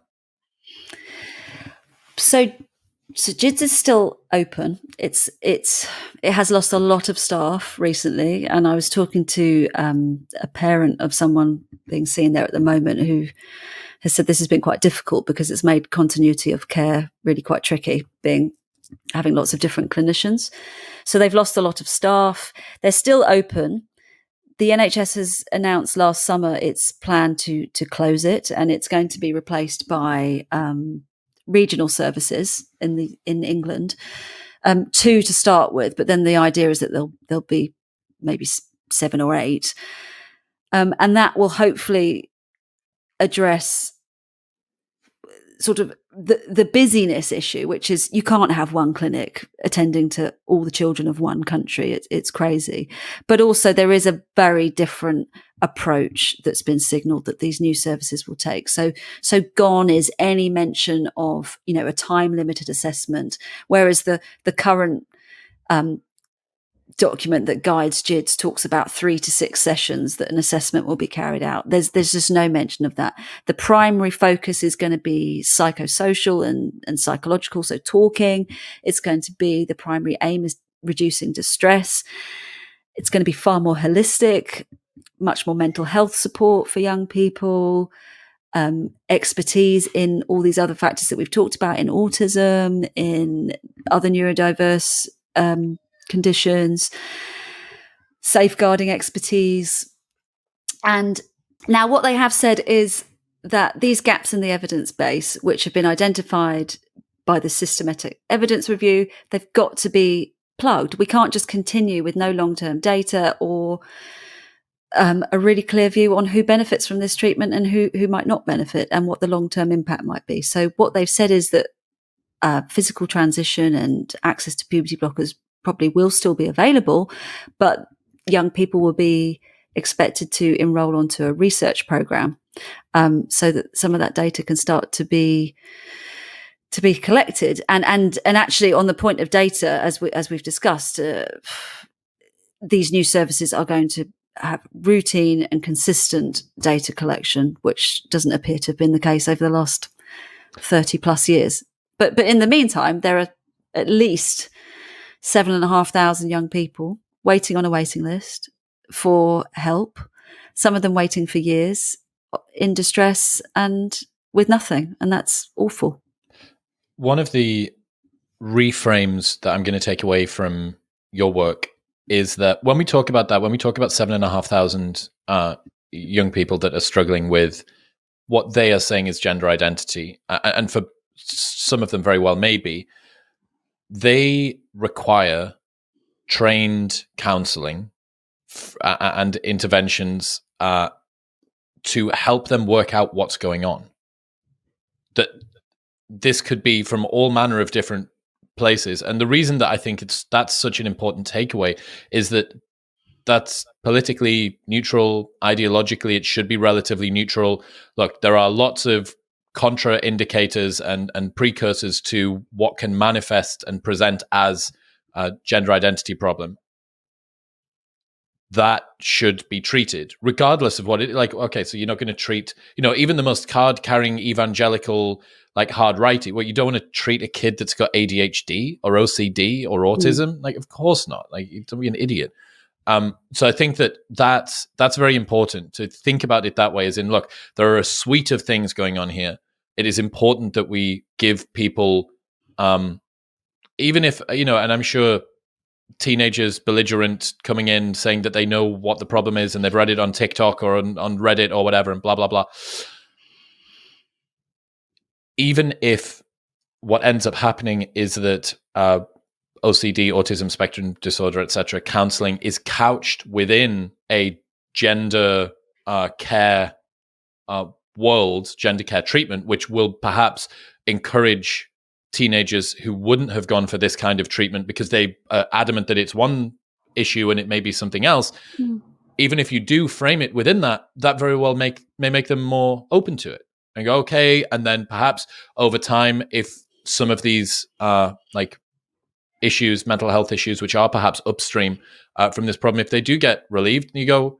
So GIDS is still open. It has lost a lot of staff recently, and I was talking to a parent of someone being seen there at the moment who has said this has been quite difficult because it's made continuity of care really quite tricky, having lots of different clinicians. So they've lost a lot of staff. They're still open. The NHS has announced last summer its plan to close it, and it's going to be replaced by regional services in England, 2 to start with. But then the idea is that there'll be maybe 7 or 8, and that will hopefully address sort of the busyness issue, which is you can't have one clinic attending to all the children of one country. It's crazy. But also there is a very different approach that's been signalled that these new services will take. So gone is any mention of, a time limited assessment, whereas the current document that guides GIDS talks about 3 to 6 sessions that an assessment will be carried out. There's just no mention of that. The primary focus is going to be psychosocial and psychological, so talking. It's going to be, the primary aim is reducing distress. It's going to be far more holistic, much more mental health support for young people, expertise in all these other factors that we've talked about, in autism, in other neurodiverse conditions, safeguarding expertise. And now what they have said is that these gaps in the evidence base, which have been identified by the systematic evidence review, they've got to be plugged. We can't just continue with no long-term data or a really clear view on who benefits from this treatment and who might not benefit, and what the long-term impact might be. So what they've said is that physical transition and access to puberty blockers probably will still be available, but young people will be expected to enroll onto a research program, so that some of that data can start to be collected. And actually, on the point of data, as we've discussed, these new services are going to have routine and consistent data collection, which doesn't appear to have been the case over the last 30 plus years. But in the meantime, there are at least 7,500 young people waiting on a waiting list for help, some of them waiting for years, in distress and with nothing. And that's awful. One of the reframes that I'm going to take away from your work is that when we talk about 7,500 young people that are struggling with what they are saying is gender identity, and for some of them very well maybe, they require trained counseling and interventions to help them work out what's going on. That this could be from all manner of different places. And the reason that I think that's such an important takeaway is that that's politically neutral. Ideologically, it should be relatively neutral. Look, there are lots of contra indicators and precursors to what can manifest and present as a gender identity problem. That should be treated regardless of what it like. Okay, so you're not going to treat, even the most card carrying evangelical, like hard righty. Well, you don't want to treat a kid that's got ADHD or OCD or autism. Like, of course not. Like, don't be an idiot. So I think that's very important to think about it that way, as in, look, there are a suite of things going on here. It is important that we give people, even if, and I'm sure teenagers belligerent coming in saying that they know what the problem is and they've read it on TikTok or on Reddit or whatever and blah, blah, blah. Even if what ends up happening is that OCD, autism spectrum disorder, etc., counseling is couched within a gender care world, gender care treatment, which will perhaps encourage teenagers who wouldn't have gone for this kind of treatment because they are adamant that it's one issue and it may be something else. Even if you do frame it within that very well may make them more open to it and go, okay. And then perhaps over time, if some of these like issues, mental health issues, which are perhaps upstream from this problem, if they do get relieved, you go,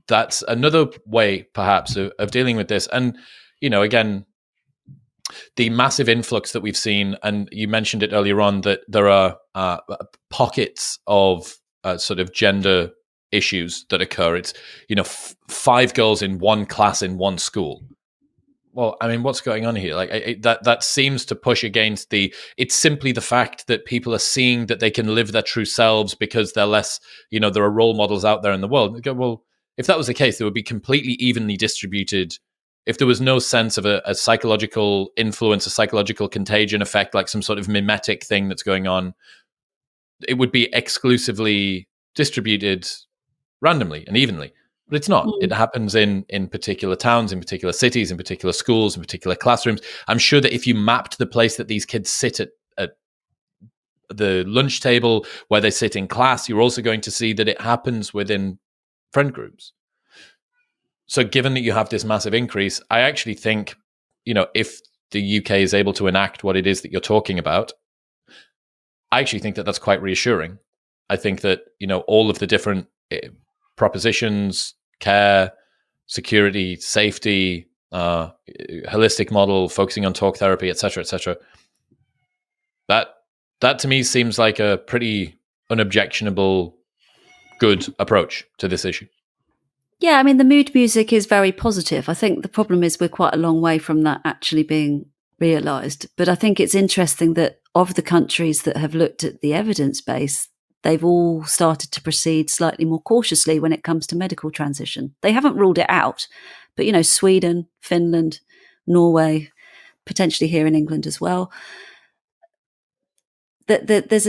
that's another way perhaps of dealing with this. And, again, the massive influx that we've seen, and you mentioned it earlier on, that there are pockets of sort of gender issues that occur. It's, 5 girls in one class in one school. Well, I mean, what's going on here? Like that seems to push against it's simply the fact that people are seeing that they can live their true selves because they're less, there are role models out there in the world. They go, well, if that was the case, they would be completely evenly distributed. If there was no sense of a psychological influence, a psychological contagion effect, like some sort of mimetic thing that's going on, it would be exclusively distributed randomly and evenly. But it's not. It happens in particular towns, in particular cities, in particular schools, in particular classrooms. I'm sure that if you mapped the place that these kids sit at the lunch table, where they sit in class, you're also going to see that it happens within friend groups. So given that you have this massive increase, I actually think, if the UK is able to enact what it is that you're talking about, I actually think that that's quite reassuring. I think that, all of the different propositions, care, security, safety, holistic model, focusing on talk therapy, et cetera, that to me seems like a pretty unobjectionable, good approach to this issue. Yeah, I mean, the mood music is very positive. I think the problem is we're quite a long way from that actually being realised. But I think it's interesting that of the countries that have looked at the evidence base, they've all started to proceed slightly more cautiously when it comes to medical transition. They haven't ruled it out, but Sweden, Finland, Norway, potentially here in England as well. There's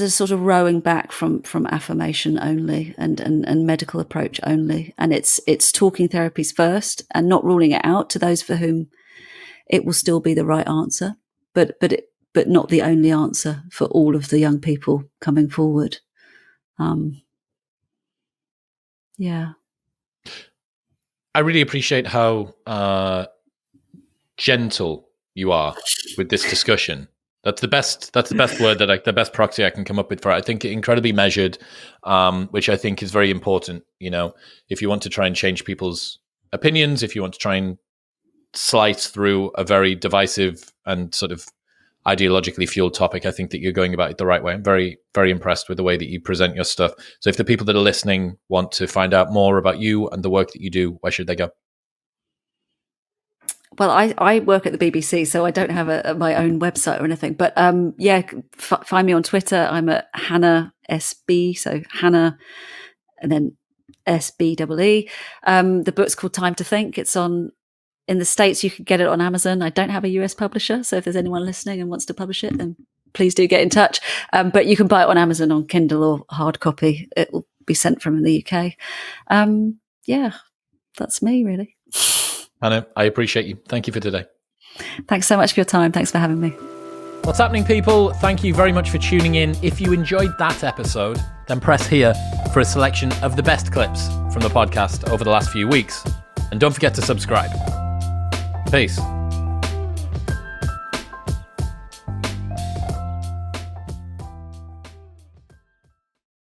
a sort of rowing back from affirmation only and medical approach only, and it's talking therapies first and not ruling it out to those for whom it will still be the right answer, but not the only answer for all of the young people coming forward. Yeah, I really appreciate how gentle you are with this discussion. That's the best word the best proxy I can come up with for it. I think incredibly measured, which I think is very important. If you want to try and change people's opinions, if you want to try and slice through a very divisive and sort of ideologically fueled topic, I think that you're going about it the right way. I'm very, very impressed with the way that you present your stuff. So if the people that are listening want to find out more about you and the work that you do, where should they go? Well, I work at the BBC, so I don't have my own website or anything. But find me on Twitter. I'm at Hannah SB, so Hannah, and then SBEE. The book's called Time to Think. It's in the States. You can get it on Amazon. I don't have a US publisher, so if there's anyone listening and wants to publish it, then please do get in touch. But you can buy it on Amazon on Kindle or hard copy. It will be sent from the UK. Yeah, that's me really. Hannah, I appreciate you. Thank you for today. Thanks so much for your time. Thanks for having me. What's happening, people? Thank you very much for tuning in. If you enjoyed that episode, then press here for a selection of the best clips from the podcast over the last few weeks. And don't forget to subscribe. Peace.